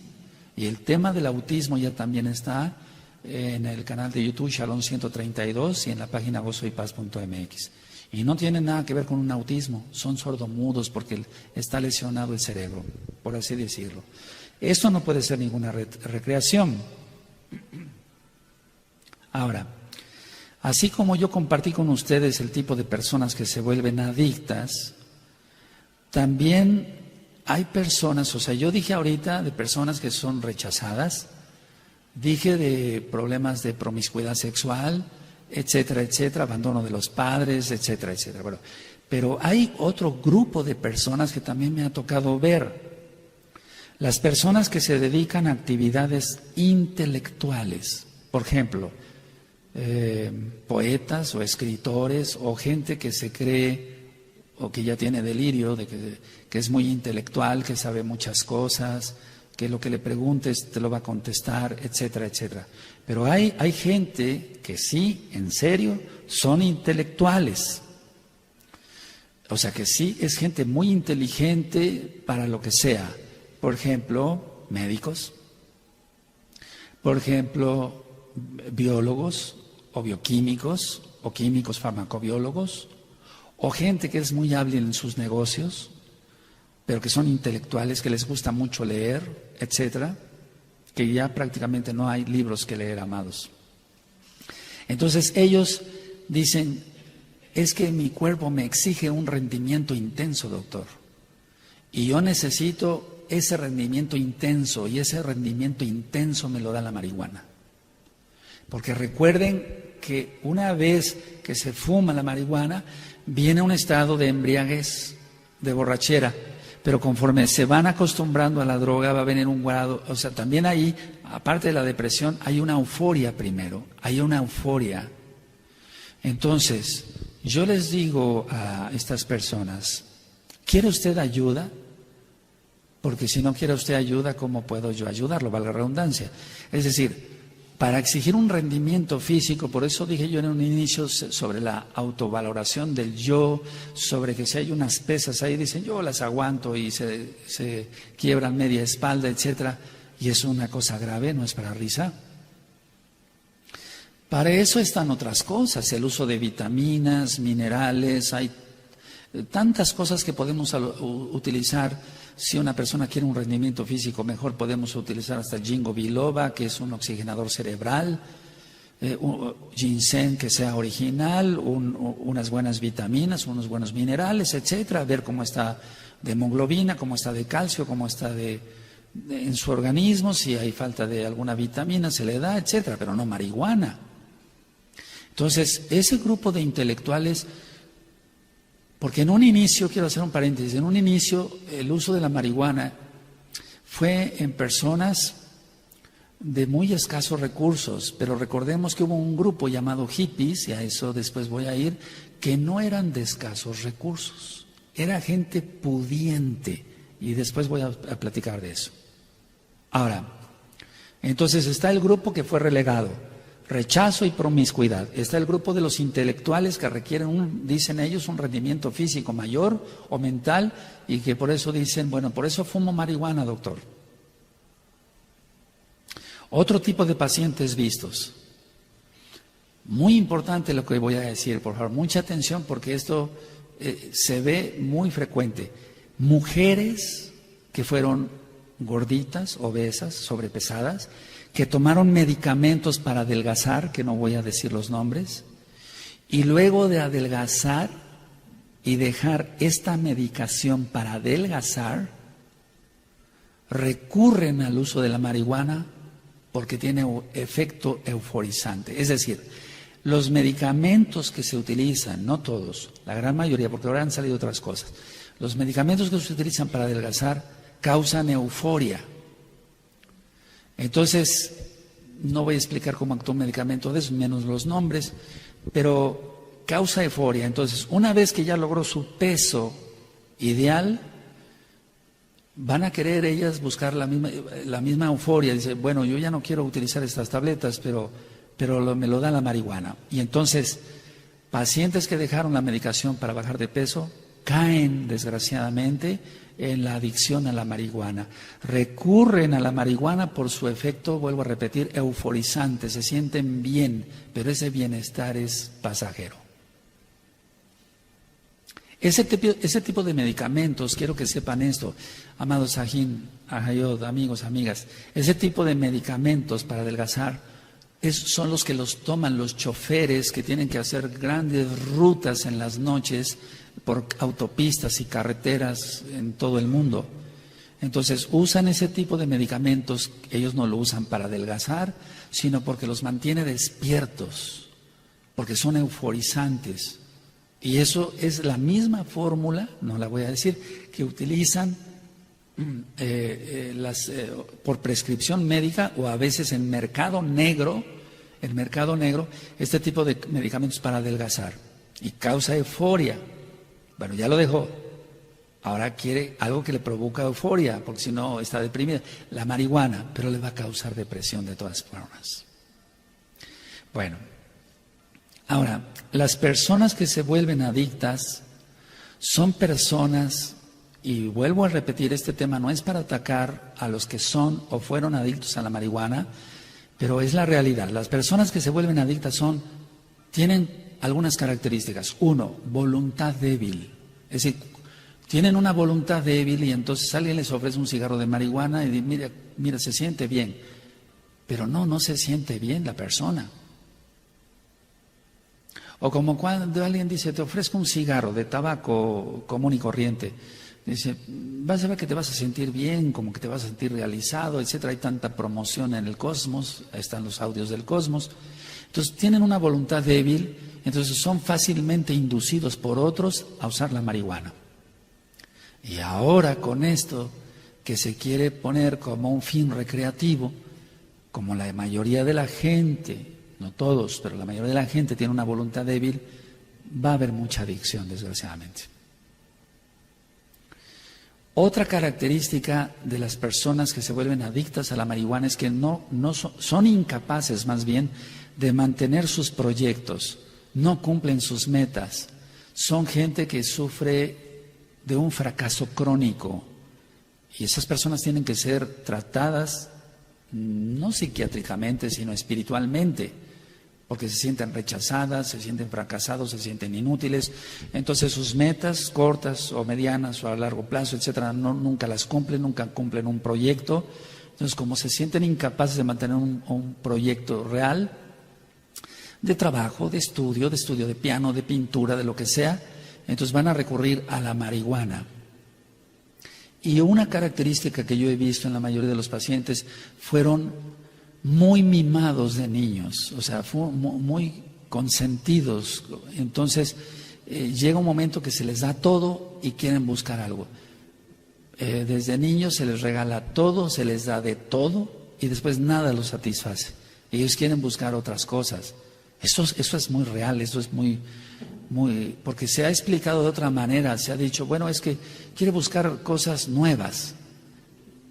Y el tema del autismo ya también está en el canal de YouTube Shalom 132 y en la página gozoypaz.mx. Y no tiene nada que ver con un autismo, son sordomudos porque está lesionado el cerebro, por así decirlo. Esto no puede ser ninguna recreación. Ahora, así como yo compartí con ustedes el tipo de personas que se vuelven adictas, también hay personas, o sea, yo dije ahorita de personas que son rechazadas, dije de problemas de promiscuidad sexual, etcétera, etcétera, abandono de los padres, etcétera, etcétera. Bueno, pero hay otro grupo de personas que también me ha tocado ver. Las personas que se dedican a actividades intelectuales, por ejemplo, poetas o escritores o gente que se cree o que ya tiene delirio de que es muy intelectual, que sabe muchas cosas, que lo que le preguntes te lo va a contestar, etcétera, etcétera. Pero hay gente que sí, en serio, son intelectuales. O sea que sí, es gente muy inteligente para lo que sea. Por ejemplo, médicos. Por ejemplo, biólogos o bioquímicos o químicos farmacobiólogos. O gente que es muy hábil en sus negocios, pero que son intelectuales, que les gusta mucho leer, etcétera, que ya prácticamente no hay libros que leer, amados. Entonces ellos dicen, es que mi cuerpo me exige un rendimiento intenso, doctor, y yo necesito ese rendimiento intenso, y ese rendimiento intenso me lo da la marihuana. Porque recuerden que una vez que se fuma la marihuana, viene un estado de embriaguez, de borrachera, pero conforme se van acostumbrando a la droga va a venir un grado, o sea, también ahí, aparte de la depresión, hay una euforia primero, hay una euforia. Entonces, yo les digo a estas personas, ¿quiere usted ayuda? Porque si no quiere usted ayuda, ¿cómo puedo yo ayudarlo? Valga la redundancia. Es decir, para exigir un rendimiento físico, por eso dije yo en un inicio sobre la autovaloración del yo, sobre que si hay unas pesas ahí, dicen yo las aguanto y se quiebran media espalda, etcétera, y es una cosa grave, no es para risa. Para eso están otras cosas, el uso de vitaminas, minerales, hay tantas cosas que podemos utilizar. Si una persona quiere un rendimiento físico mejor, podemos utilizar hasta el ginkgo biloba, que es un oxigenador cerebral, ginseng que sea original, unas buenas vitaminas, unos buenos minerales, etcétera, ver cómo está de hemoglobina, cómo está de calcio, cómo está en su organismo, si hay falta de alguna vitamina, se le da, etcétera, pero no marihuana. Entonces, ese grupo de intelectuales, porque en un inicio, quiero hacer un paréntesis, en un inicio el uso de la marihuana fue en personas de muy escasos recursos, pero recordemos que hubo un grupo llamado hippies, y a eso después voy a ir, que no eran de escasos recursos. Era gente pudiente, y después voy a platicar de eso. Ahora, entonces está el grupo que fue relegado, rechazo y promiscuidad. Está el grupo de los intelectuales que requieren, dicen ellos, un rendimiento físico mayor o mental, y que por eso dicen, bueno, por eso fumo marihuana, doctor. Otro tipo de pacientes vistos. Muy importante lo que voy a decir, por favor, mucha atención, porque esto se ve muy frecuente. Mujeres que fueron gorditas, obesas, sobrepesadas, que tomaron medicamentos para adelgazar, que no voy a decir los nombres, y luego de adelgazar y dejar esta medicación para adelgazar, recurren al uso de la marihuana porque tiene efecto euforizante. Es decir, los medicamentos que se utilizan, no todos, la gran mayoría, porque ahora han salido otras cosas, los medicamentos que se utilizan para adelgazar causan euforia. Entonces, no voy a explicar cómo actúa un medicamento de eso, menos los nombres, pero causa euforia. Entonces, una vez que ya logró su peso ideal, van a querer ellas buscar la misma euforia. Dice, bueno, yo ya no quiero utilizar estas tabletas, pero me lo da la marihuana. Y entonces, pacientes que dejaron la medicación para bajar de peso caen, desgraciadamente, en la adicción a la marihuana. Recurren a la marihuana por su efecto, vuelvo a repetir, euforizante. Se sienten bien, pero ese bienestar es pasajero. Ese tipo de medicamentos, quiero que sepan esto, amados Sahin, Ahayod, amigos, amigas, ese tipo de medicamentos para adelgazar son los que los toman los choferes que tienen que hacer grandes rutas en las noches por autopistas y carreteras en todo el mundo. Entonces usan ese tipo de medicamentos, ellos no lo usan para adelgazar, sino porque los mantiene despiertos, porque son euforizantes. Y eso es la misma fórmula, no la voy a decir, que utilizan por prescripción médica o a veces en mercado negro, este tipo de medicamentos para adelgazar. Y causa euforia. Bueno, ya lo dejó. Ahora quiere algo que le provoca euforia, porque si no está deprimida. La marihuana, pero le va a causar depresión de todas formas. Bueno, ahora, las personas que se vuelven adictas son personas, y vuelvo a repetir, este tema no es para atacar a los que son o fueron adictos a la marihuana, pero es la realidad. Las personas que se vuelven adictas tienen algunas características. Uno, voluntad débil. Es decir, tienen una voluntad débil y entonces alguien les ofrece un cigarro de marihuana y dice, mira, se siente bien. Pero no se siente bien la persona. O como cuando alguien dice, te ofrezco un cigarro de tabaco común y corriente. Dice, vas a ver que te vas a sentir bien, como que te vas a sentir realizado, etcétera. Hay tanta promoción en el Cosmos, ahí están los audios del Cosmos. Entonces tienen una voluntad débil, entonces son fácilmente inducidos por otros a usar la marihuana. Y ahora con esto que se quiere poner como un fin recreativo, como la mayoría de la gente, no todos, pero la mayoría de la gente tiene una voluntad débil, va a haber mucha adicción, desgraciadamente. Otra característica de las personas que se vuelven adictas a la marihuana es que son incapaces, más bien, de mantener sus proyectos, no cumplen sus metas. Son gente que sufre de un fracaso crónico y esas personas tienen que ser tratadas no psiquiátricamente, sino espiritualmente, porque se sienten rechazadas, se sienten fracasados, se sienten inútiles. Entonces sus metas cortas o medianas o a largo plazo, etcétera, nunca las cumplen, nunca cumplen un proyecto. Entonces, como se sienten incapaces de mantener un proyecto real de trabajo, de estudio de piano, de pintura, de lo que sea, entonces van a recurrir a la marihuana. Y una característica que yo he visto en la mayoría de los pacientes fueron muy mimados de niños, o sea, muy consentidos. Entonces, llega un momento que se les da todo y quieren buscar algo. Desde niños se les regala todo, se les da de todo y después nada los satisface. Ellos quieren buscar otras cosas. Eso es muy real, eso es muy porque se ha explicado de otra manera, se ha dicho, bueno, es que quiere buscar cosas nuevas.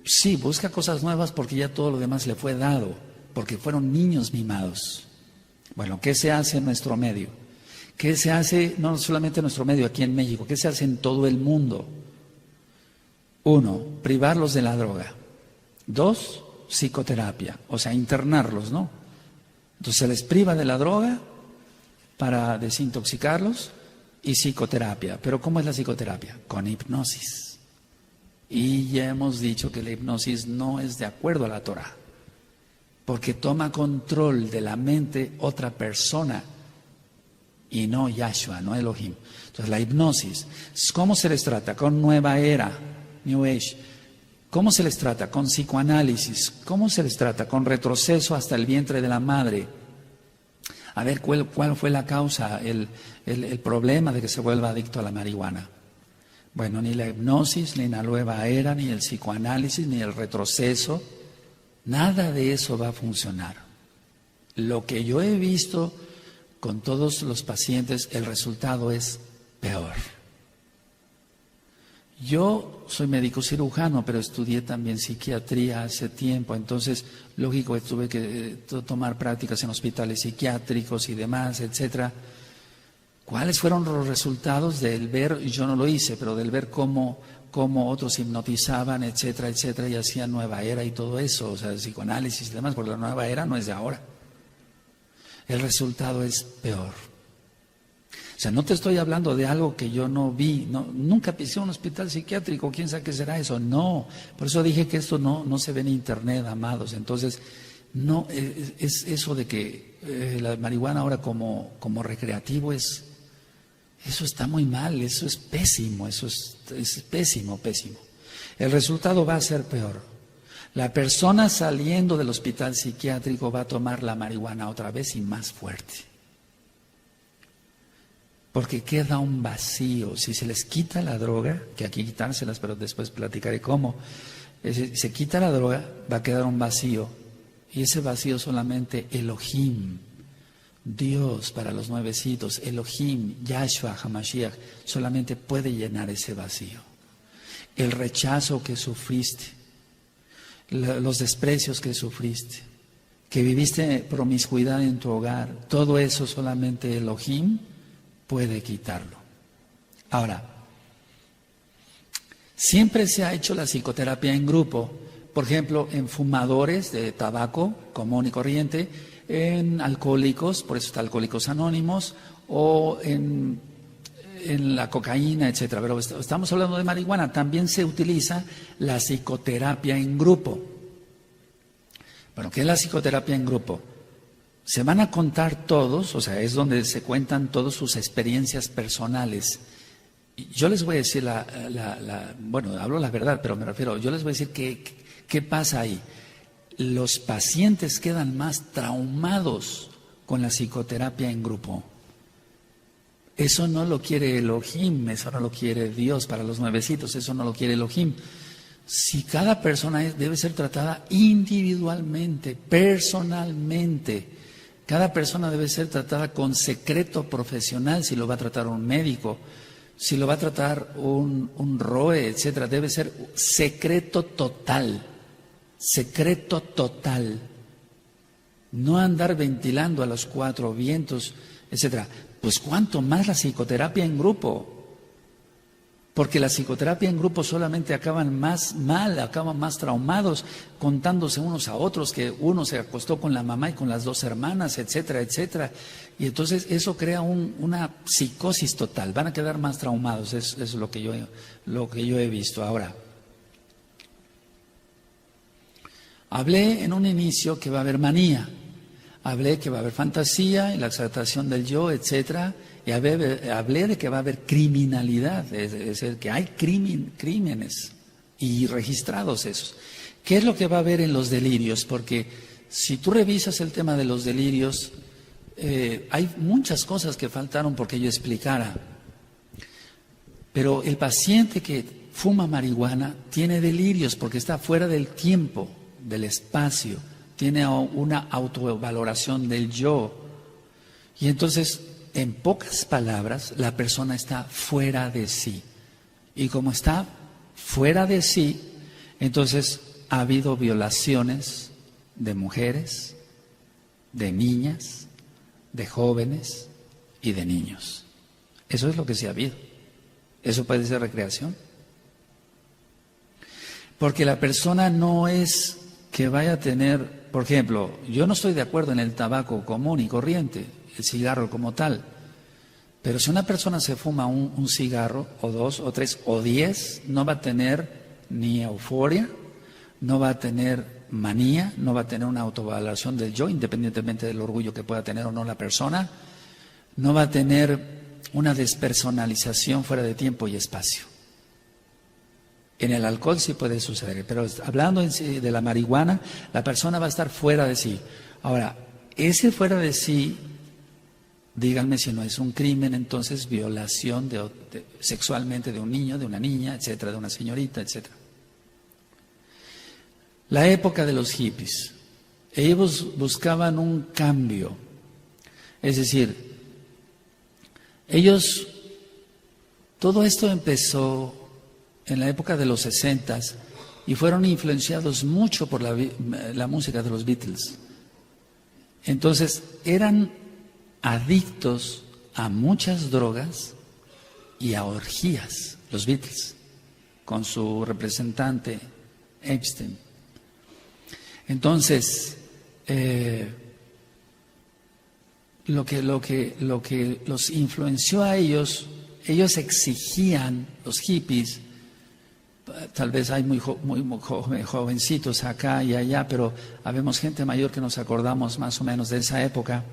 Sí, busca cosas nuevas porque ya todo lo demás le fue dado, porque fueron niños mimados. Bueno, ¿qué se hace en nuestro medio? ¿Qué se hace no solamente en nuestro medio aquí en México? ¿Qué se hace en todo el mundo? 1, privarlos de la droga. 2, psicoterapia, o sea, internarlos, ¿no? Entonces se les priva de la droga para desintoxicarlos y psicoterapia. ¿Pero cómo es la psicoterapia? Con hipnosis. Y ya hemos dicho que la hipnosis no es de acuerdo a la Torah, porque toma control de la mente otra persona y no Yahshua, no Elohim. Entonces la hipnosis, ¿cómo se les trata? Con nueva era, New Age. ¿Cómo se les trata? Con psicoanálisis. ¿Cómo se les trata? Con retroceso hasta el vientre de la madre. A ver, ¿cuál fue la causa, el problema de que se vuelva adicto a la marihuana? Bueno, ni la hipnosis, ni la nueva era, ni el psicoanálisis, ni el retroceso, nada de eso va a funcionar. Lo que yo he visto con todos los pacientes, el resultado es peor. Yo soy médico cirujano, pero estudié también psiquiatría hace tiempo, entonces, lógico que tuve que tomar prácticas en hospitales psiquiátricos y demás, etcétera. ¿Cuáles fueron los resultados del ver, yo no lo hice, pero del ver cómo otros hipnotizaban, etcétera, etcétera, y hacían nueva era y todo eso, o sea, el psicoanálisis y demás, porque la nueva era no es de ahora. El resultado es peor. O sea, no te estoy hablando de algo que yo no vi, nunca pisé un hospital psiquiátrico, quién sabe qué será eso, no. Por eso dije que esto no se ve en internet, amados. Entonces, no, es eso de que la marihuana ahora como recreativo eso está muy mal, eso es pésimo, es pésimo, pésimo. El resultado va a ser peor. La persona saliendo del hospital psiquiátrico va a tomar la marihuana otra vez y más fuerte. Porque queda un vacío. Si se les quita la droga, que aquí quitárselas, pero después platicaré cómo, se quita la droga, va a quedar un vacío. Y ese vacío solamente Elohim, Dios para los nuevecitos, Elohim, Yahshua, Hamashiach, solamente puede llenar ese vacío. El rechazo que sufriste, los desprecios que sufriste, que viviste promiscuidad en tu hogar, todo eso solamente Elohim puede quitarlo. Ahora, siempre se ha hecho la psicoterapia en grupo, por ejemplo, en fumadores de tabaco común y corriente, en alcohólicos, por eso está Alcohólicos Anónimos, o en la cocaína, etcétera. Pero estamos hablando de marihuana, también se utiliza la psicoterapia en grupo. Bueno, ¿qué es la psicoterapia en grupo? Se van a contar todos, o sea, es donde se cuentan todas sus experiencias personales. Yo les voy a decir bueno, hablo la verdad, pero me refiero, yo les voy a decir qué pasa ahí. Los pacientes quedan más traumados con la psicoterapia en grupo. Eso no lo quiere Elohim, eso no lo quiere Dios para los nuevecitos, eso no lo quiere Elohim. Si cada persona debe ser tratada individualmente, personalmente, cada persona debe ser tratada con secreto profesional, si lo va a tratar un médico, si lo va a tratar un ROE, etcétera, debe ser secreto total, no andar ventilando a los cuatro vientos, etcétera. Pues cuánto más la psicoterapia en grupo, porque la psicoterapia en grupo solamente acaban más mal, acaban más traumados, contándose unos a otros que uno se acostó con la mamá y con las dos hermanas, etcétera, etcétera. Y entonces eso crea una psicosis total, van a quedar más traumados, es lo que yo he visto. Ahora, hablé en un inicio que va a haber manía, hablé que va a haber fantasía y la exaltación del yo, etcétera. Y hablé de que va a haber criminalidad, es decir, que hay crímenes y registrados esos. ¿Qué es lo que va a haber en los delirios? Porque si tú revisas el tema de los delirios, hay muchas cosas que faltaron porque yo explicara. Pero el paciente que fuma marihuana tiene delirios porque está fuera del tiempo, del espacio, tiene una autovaloración del yo. Y entonces en pocas palabras, la persona está fuera de sí. Y como está fuera de sí, entonces ha habido violaciones de mujeres, de niñas, de jóvenes y de niños. Eso es lo que sí ha habido. ¿Eso puede ser recreación? Porque la persona no es que vaya a tener, por ejemplo, yo no estoy de acuerdo en el tabaco común y corriente, el cigarro como tal, pero si una persona se fuma un cigarro, o 2, o 3, o 10, no va a tener ni euforia, no va a tener manía, no va a tener una autovaloración del yo, independientemente del orgullo que pueda tener o no la persona, no va a tener una despersonalización fuera de tiempo y espacio. En el alcohol sí puede suceder, pero hablando en sí de la marihuana, la persona va a estar fuera de sí. Ahora, ese fuera de sí, díganme si no es un crimen, entonces violación sexualmente de un niño, de una niña, etcétera, de una señorita, etcétera. La época de los hippies, ellos buscaban un cambio, es decir, todo esto empezó en la época de los 60 y fueron influenciados mucho por la música de los Beatles. Entonces, eran adictos a muchas drogas y a orgías, los Beatles, con su representante Epstein. Entonces, lo que los influenció a ellos exigían, los hippies, tal vez hay muy jovencitos acá y allá, pero habemos gente mayor que nos acordamos más o menos de esa época.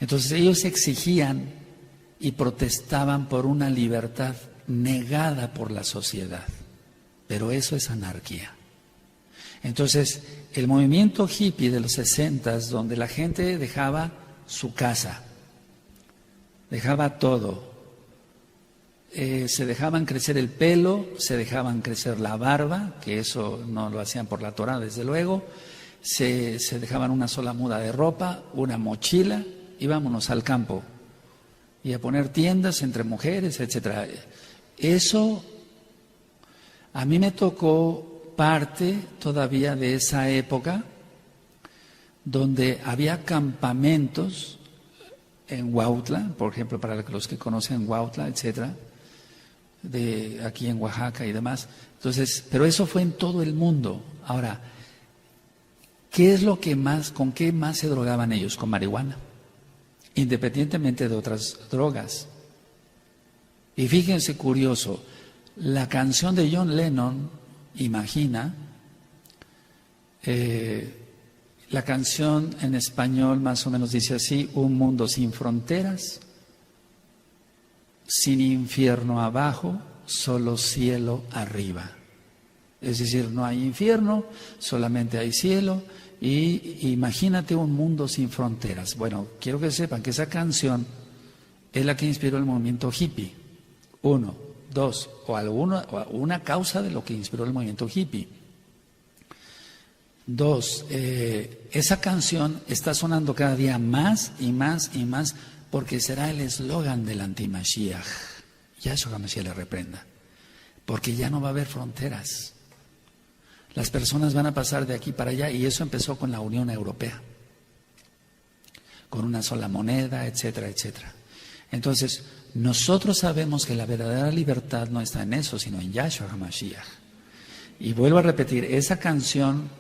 Entonces ellos exigían y protestaban por una libertad negada por la sociedad, pero eso es anarquía. Entonces el movimiento hippie de los 60, donde la gente dejaba su casa, dejaba todo, se dejaban crecer el pelo, se dejaban crecer la barba, que eso no lo hacían por la Torá, desde luego, se dejaban una sola muda de ropa, una mochila, y vámonos al campo, y a poner tiendas entre mujeres, etcétera. Eso a mí me tocó parte todavía de esa época, donde había campamentos en Huautla, por ejemplo, para los que conocen Huautla, etcétera, de aquí en Oaxaca y demás. Entonces, pero eso fue en todo el mundo. Ahora, ¿qué es lo que más, con qué más se drogaban ellos? Con marihuana, independientemente de otras drogas. Y fíjense curioso, la canción de John Lennon, Imagina, la canción en español más o menos dice así: un mundo sin fronteras, sin infierno abajo, solo cielo arriba. Es decir, no hay infierno, solamente hay cielo, y imagínate un mundo sin fronteras. Bueno, quiero que sepan que esa canción es la que inspiró el movimiento hippie. 1, 2, o una causa de lo que inspiró el movimiento hippie. 2, esa canción está sonando cada día más y más y más, porque será el eslogan del anti-Mashiach. Yahshua HaMashiach le reprenda. Porque ya no va a haber fronteras. Las personas van a pasar de aquí para allá, y eso empezó con la Unión Europea, con una sola moneda, etcétera, etcétera. Entonces, nosotros sabemos que la verdadera libertad no está en eso, sino en Yahshua HaMashiach. Y vuelvo a repetir, esa canción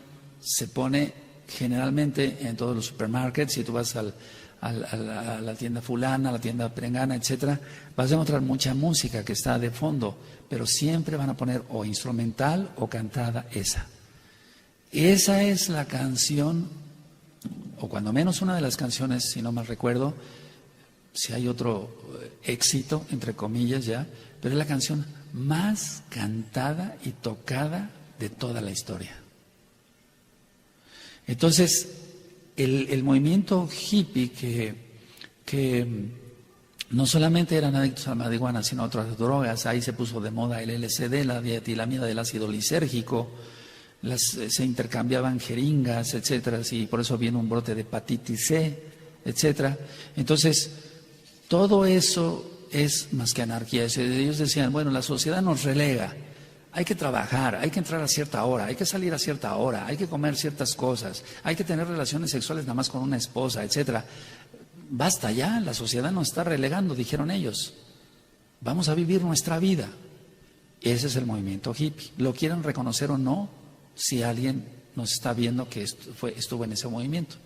se pone generalmente en todos los supermarkets. Si tú vas a la tienda fulana, a la tienda perengana, etcétera, vas a encontrar mucha música que está de fondo, pero siempre van a poner o instrumental o cantada esa. Esa es la canción, o cuando menos una de las canciones, si no mal recuerdo, si hay otro éxito, entre comillas ya, pero es la canción más cantada y tocada de toda la historia. Entonces, el movimiento hippie que no solamente eran adictos a la marihuana, sino a otras drogas, ahí se puso de moda el LSD, la dietilamida del ácido lisérgico, se intercambiaban jeringas, etcétera, y por eso viene un brote de hepatitis C, etcétera. Entonces, todo eso es más que anarquía. Ellos decían, bueno, la sociedad nos relega, hay que trabajar, hay que entrar a cierta hora, hay que salir a cierta hora, hay que comer ciertas cosas, hay que tener relaciones sexuales nada más con una esposa, etcétera. Basta ya, la sociedad nos está relegando, dijeron ellos. Vamos a vivir nuestra vida. Ese es el movimiento hippie. Lo quieren reconocer o no, si alguien nos está viendo que estuvo en ese movimiento.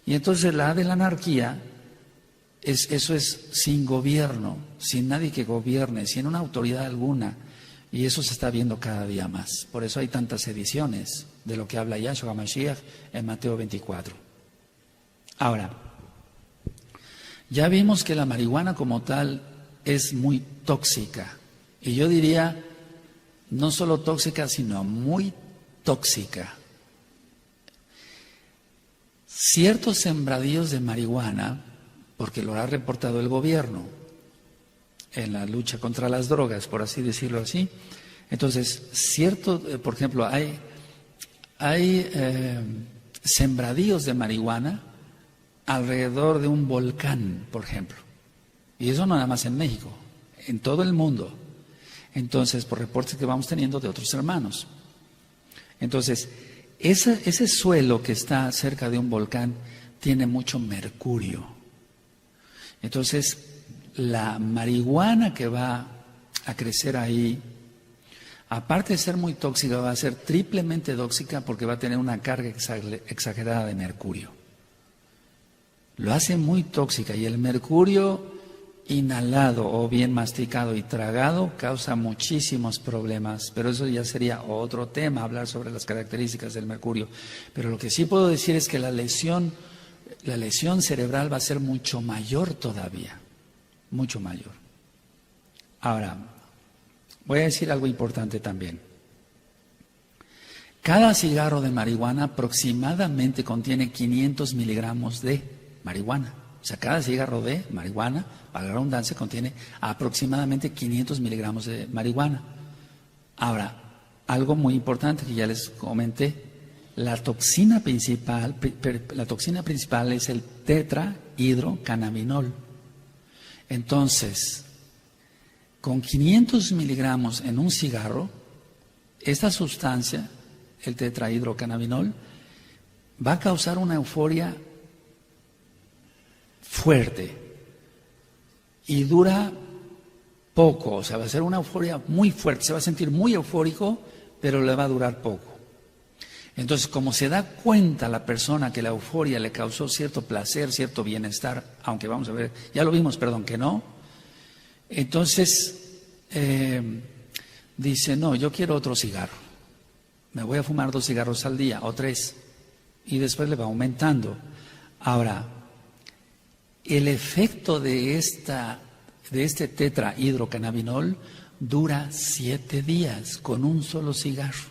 Y entonces la de la anarquía, eso es sin gobierno, sin nadie que gobierne, sin una autoridad alguna. Y eso se está viendo cada día más. Por eso hay tantas ediciones de lo que habla Yahshua Mashiach en Mateo 24. Ahora, ya vimos que la marihuana como tal es muy tóxica. Y yo diría, no solo tóxica, sino muy tóxica. Ciertos sembradíos de marihuana, porque lo ha reportado el gobierno en la lucha contra las drogas, por así decirlo así. Entonces, por ejemplo, hay sembradíos de marihuana alrededor de un volcán, por ejemplo. Y eso no nada más en México, en todo el mundo. Entonces, por reportes que vamos teniendo de otros hermanos. Entonces, ese suelo que está cerca de un volcán tiene mucho mercurio. Entonces, la marihuana que va a crecer ahí, aparte de ser muy tóxica, va a ser triplemente tóxica porque va a tener una carga exagerada de mercurio. Lo hace muy tóxica y el mercurio inhalado o bien masticado y tragado causa muchísimos problemas, pero eso ya sería otro tema, hablar sobre las características del mercurio. Pero lo que sí puedo decir es que la lesión cerebral va a ser mucho mayor todavía, mucho mayor. Ahora, voy a decir algo importante también. Cada cigarro de marihuana aproximadamente contiene 500 miligramos de marihuana. O sea, cada cigarro de marihuana, para la redundancia, contiene aproximadamente 500 miligramos de marihuana. Ahora, algo muy importante que ya les comenté, la toxina principal es el tetrahidrocannabinol. Entonces, con 500 miligramos en un cigarro, esta sustancia, el tetrahidrocannabinol, va a causar una euforia fuerte y dura poco, o sea, va a ser una euforia muy fuerte, se va a sentir muy eufórico, pero le va a durar poco. Entonces, como se da cuenta la persona que la euforia le causó cierto placer, cierto bienestar, aunque vamos a ver, ya lo vimos, perdón, que no, entonces dice, no, yo quiero otro cigarro, me voy a fumar 2 cigarros al día o 3, y después le va aumentando. Ahora, el efecto de este tetrahidrocannabinol dura 7 días con un solo cigarro.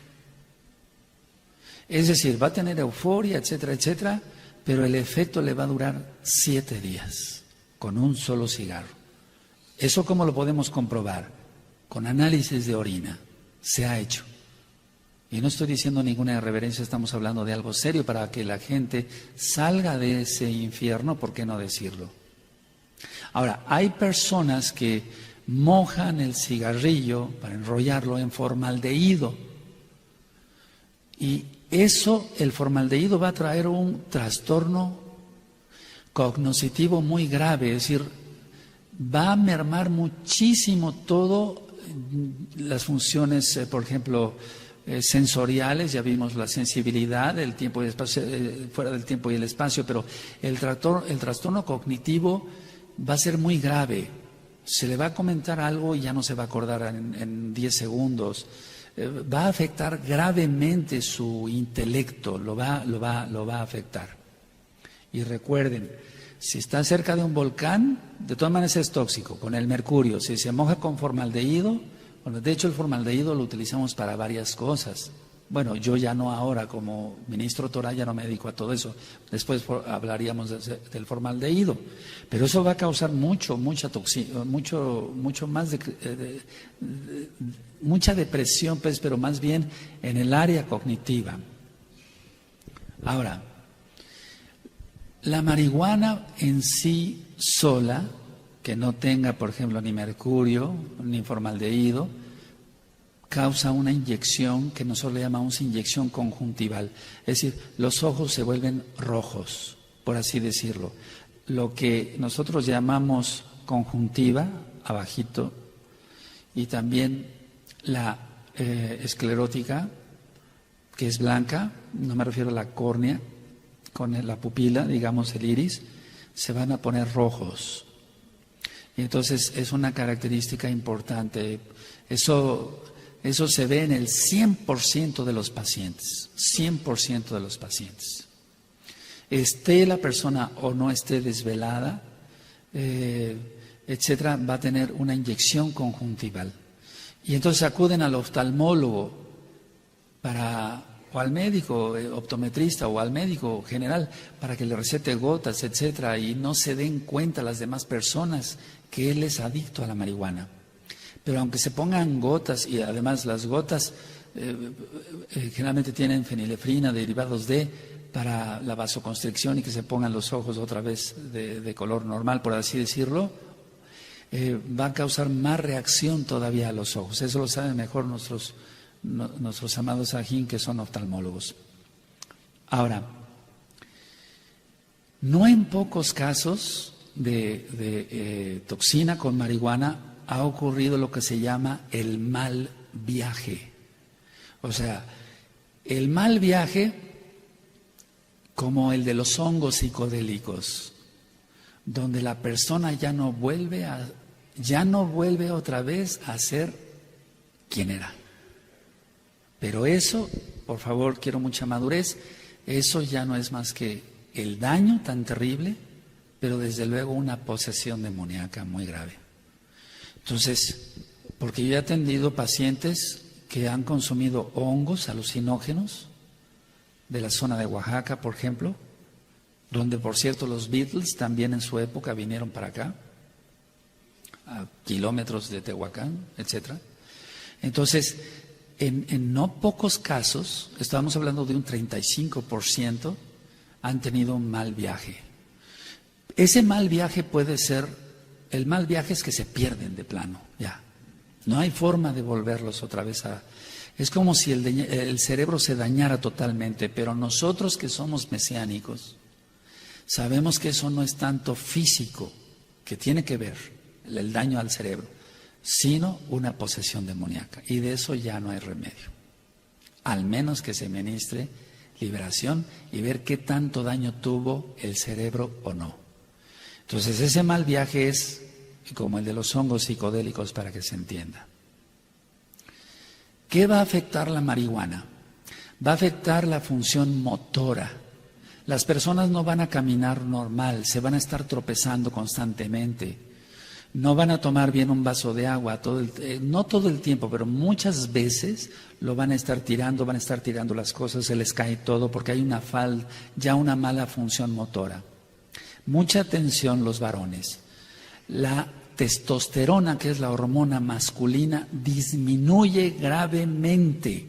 Es decir, va a tener euforia, etcétera, etcétera, pero el efecto le va a durar 7 días con un solo cigarro. ¿Eso cómo lo podemos comprobar? Con análisis de orina. Se ha hecho. Y no estoy diciendo ninguna irreverencia, estamos hablando de algo serio para que la gente salga de ese infierno, ¿por qué no decirlo? Ahora, hay personas que mojan el cigarrillo para enrollarlo en formaldehído. Y el formaldehído va a traer un trastorno cognitivo muy grave, es decir, va a mermar muchísimo todo las funciones, por ejemplo, sensoriales, ya vimos la sensibilidad, el tiempo y el espacio, fuera del tiempo y el espacio, pero el trastorno cognitivo va a ser muy grave. Se le va a comentar algo y ya no se va a acordar en 10 segundos. Va a afectar gravemente su intelecto, lo va a afectar. Y recuerden, si está cerca de un volcán, de todas maneras es tóxico, con el mercurio. Si se moja con formaldehído, bueno, de hecho el formaldehído lo utilizamos para varias cosas. Bueno, yo ya no ahora, como ministro Torah ya no me dedico a todo eso. Después hablaríamos del formaldehído. Pero eso va a causar mucha toxina, mucho más mucha depresión, pues, pero más bien en el área cognitiva. Ahora, la marihuana en sí sola, que no tenga, por ejemplo, ni mercurio, ni formaldehído, causa una inyección que nosotros le llamamos inyección conjuntival. Es decir, los ojos se vuelven rojos, por así decirlo. Lo que nosotros llamamos conjuntiva, abajito, y también la esclerótica, que es blanca, no me refiero a la córnea, con la pupila, digamos el iris, se van a poner rojos. Y entonces es una característica importante. Eso se ve en el 100% de los pacientes, 100% de los pacientes. Esté la persona o no esté desvelada, etcétera, va a tener una inyección conjuntival. Y entonces acuden al oftalmólogo o al médico optometrista o al médico general para que le recete gotas, etcétera, y no se den cuenta las demás personas que él es adicto a la marihuana. Pero aunque se pongan gotas, y además las gotas generalmente tienen fenilefrina, derivados para la vasoconstricción y que se pongan los ojos otra vez de color normal, por así decirlo, va a causar más reacción todavía a los ojos. Eso lo saben mejor nuestros amados ajín, que son oftalmólogos. Ahora, no en pocos casos de toxina con marihuana ha ocurrido lo que se llama el mal viaje. O sea, el mal viaje como el de los hongos psicodélicos, donde la persona ya no vuelve otra vez a ser quien era. Pero eso, por favor, quiero mucha madurez, eso ya no es más que el daño tan terrible, pero desde luego una posesión demoníaca muy grave. Entonces, porque yo he atendido pacientes que han consumido hongos alucinógenos de la zona de Oaxaca, por ejemplo, donde, por cierto, los Beatles también en su época vinieron para acá, a kilómetros de Tehuacán, etcétera. Entonces, en no pocos casos, estamos hablando de un 35%, han tenido un mal viaje. Ese mal viaje puede ser, el mal viaje es que se pierden de plano, ya. No hay forma de volverlos otra vez a... Es como si el cerebro se dañara totalmente, pero nosotros que somos mesiánicos, sabemos que eso no es tanto físico, que tiene que ver el daño al cerebro, sino una posesión demoníaca. Y de eso ya no hay remedio. Al menos que se ministre liberación y ver qué tanto daño tuvo el cerebro o no. Entonces ese mal viaje es como el de los hongos psicodélicos, para que se entienda. ¿Qué va a afectar la marihuana? Va a afectar la función motora. Las personas no van a caminar normal, se van a estar tropezando constantemente. No van a tomar bien un vaso de agua, no todo el tiempo, pero muchas veces lo van a estar tirando las cosas, se les cae todo porque hay ya una mala función motora. Mucha atención los varones. La testosterona, que es la hormona masculina, disminuye gravemente.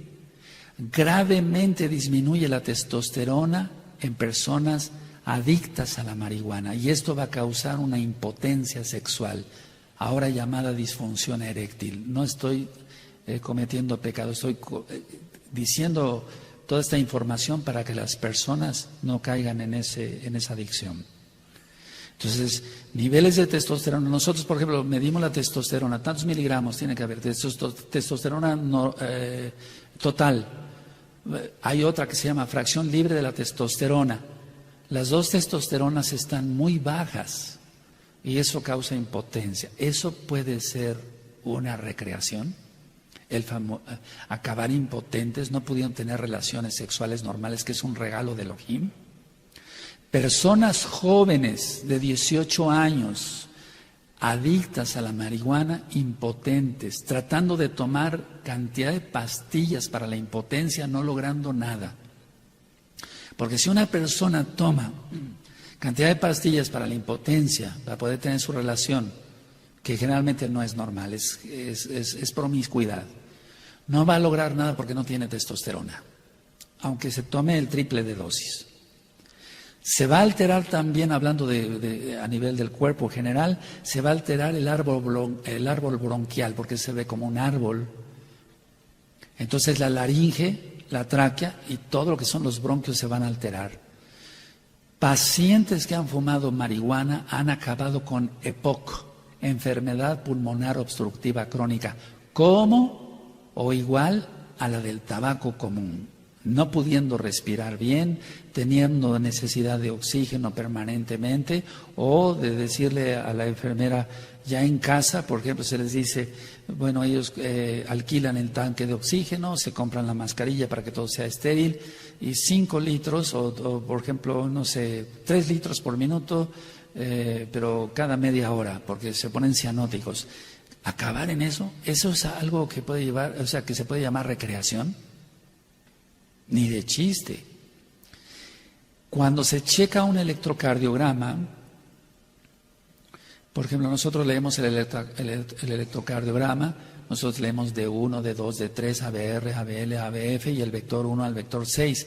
Gravemente disminuye la testosterona en personas adictas a la marihuana, y esto va a causar una impotencia sexual, ahora llamada disfunción eréctil. No estoy cometiendo pecado, estoy diciendo toda esta información para que las personas no caigan en esa adicción. Entonces, niveles de testosterona, nosotros por ejemplo medimos la testosterona, tantos miligramos tiene que haber, testosterona total. Hay otra que se llama fracción libre de la testosterona. Las dos testosteronas están muy bajas y eso causa impotencia. Eso puede ser una recreación, acabar impotentes, no pudieron tener relaciones sexuales normales, que es un regalo de Elohim. Personas jóvenes de 18 años, adictas a la marihuana, impotentes, tratando de tomar cantidad de pastillas para la impotencia, no logrando nada. Porque si una persona toma cantidad de pastillas para la impotencia, para poder tener su relación, que generalmente no es normal, es promiscuidad, no va a lograr nada porque no tiene testosterona, aunque se tome el triple de dosis. Se va a alterar también, hablando a nivel del cuerpo general, se va a alterar el árbol bronquial, porque se ve como un árbol. Entonces la laringe, la tráquea y todo lo que son los bronquios se van a alterar. Pacientes que han fumado marihuana han acabado con EPOC, enfermedad pulmonar obstructiva crónica, como o igual a la del tabaco común, no pudiendo respirar bien, teniendo necesidad de oxígeno permanentemente, o de decirle a la enfermera ya en casa, por ejemplo, se les dice, bueno, ellos alquilan el tanque de oxígeno, se compran la mascarilla para que todo sea estéril, y 5 litros, o por ejemplo, no sé, 3 litros por minuto, pero cada media hora, porque se ponen cianóticos. Acabar en eso es algo que puede llevar, o sea, que se puede llamar recreación. Ni de chiste. Cuando se checa un electrocardiograma, por ejemplo, nosotros leemos el electrocardiograma, nosotros leemos D1, D2, D3, ABR, ABL, ABF y el vector 1 al vector 6.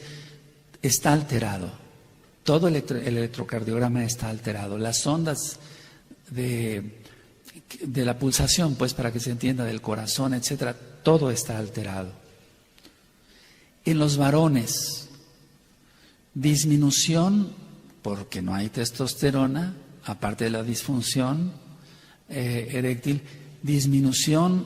Está alterado. Todo el electrocardiograma está alterado. Las ondas de la pulsación, pues para que se entienda, del corazón, etcétera, todo está alterado. En los varones, disminución, porque no hay testosterona, aparte de la disfunción eréctil, disminución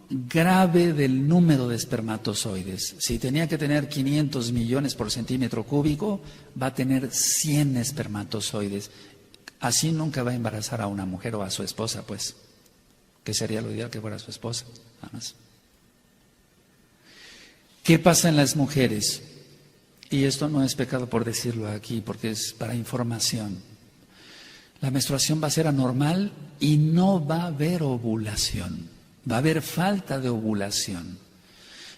grave del número de espermatozoides. Si tenía que tener 500 millones por centímetro cúbico, va a tener 100 espermatozoides. Así nunca va a embarazar a una mujer o a su esposa, pues, que sería lo ideal que fuera su esposa, nada más. ¿Qué pasa en las mujeres? Y esto no es pecado por decirlo aquí, porque es para información. La menstruación va a ser anormal y no va a haber ovulación. Va a haber falta de ovulación.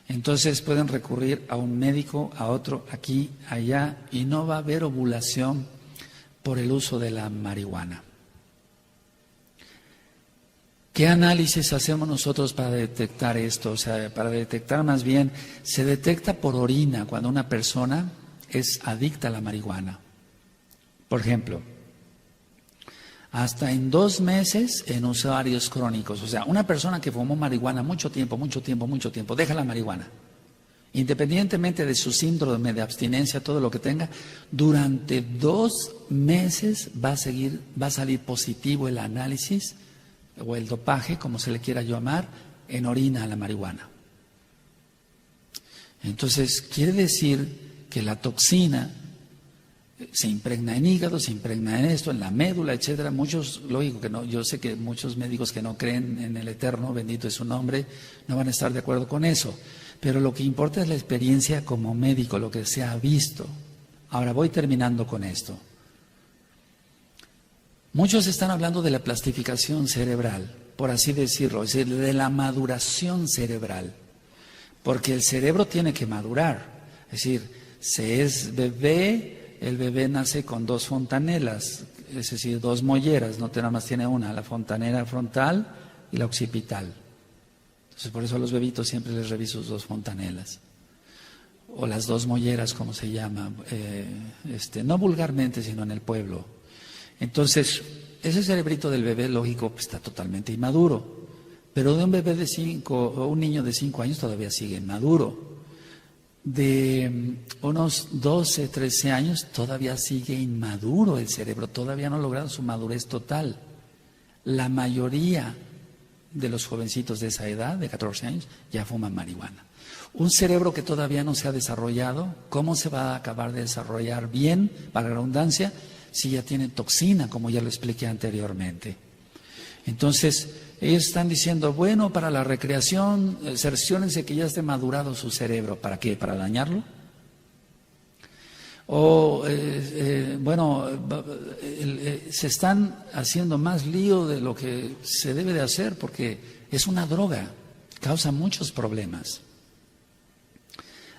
Entonces pueden recurrir a un médico, a otro, aquí, allá, y no va a haber ovulación por el uso de la marihuana. ¿Qué análisis hacemos nosotros para detectar esto? O sea, para detectar más bien, se detecta por orina cuando una persona es adicta a la marihuana. Por ejemplo, hasta en 2 meses en usuarios crónicos. O sea, una persona que fumó marihuana mucho tiempo, deja la marihuana. Independientemente de su síndrome de abstinencia, todo lo que tenga, durante 2 meses va a salir positivo el análisis o el dopaje, como se le quiera llamar, en orina a la marihuana. Entonces, quiere decir que la toxina se impregna en hígado, se impregna en esto, en la médula, etcétera. Muchos, lógico que no, yo sé que muchos médicos que no creen en el Eterno, bendito es su nombre, no van a estar de acuerdo con eso. Pero lo que importa es la experiencia como médico, lo que se ha visto. Ahora voy terminando con esto. Muchos están hablando de la plastificación cerebral, por así decirlo, es decir, de la maduración cerebral, porque el cerebro tiene que madurar. Es decir, se es bebé, el bebé nace con 2 fontanelas, es decir, 2 molleras, no nada más tiene una, la fontanela frontal y la occipital. Entonces, por eso a los bebitos siempre les reviso sus 2 fontanelas. O las 2 molleras, como se llama, no vulgarmente, sino en el pueblo. Entonces, ese cerebrito del bebé, lógico, está totalmente inmaduro. Pero de un bebé de 5 o un niño de 5 años todavía sigue inmaduro. De unos 12, 13 años todavía sigue inmaduro el cerebro, todavía no ha logrado su madurez total. La mayoría de los jovencitos de esa edad, de 14 años, ya fuman marihuana. Un cerebro que todavía no se ha desarrollado, ¿cómo se va a acabar de desarrollar bien, para la redundancia, si ya tiene toxina, como ya lo expliqué anteriormente? Entonces, ellos están diciendo, bueno, para la recreación, cerciórense que ya esté madurado su cerebro. ¿Para qué? ¿Para dañarlo? O, se están haciendo más lío de lo que se debe de hacer, porque es una droga, causa muchos problemas.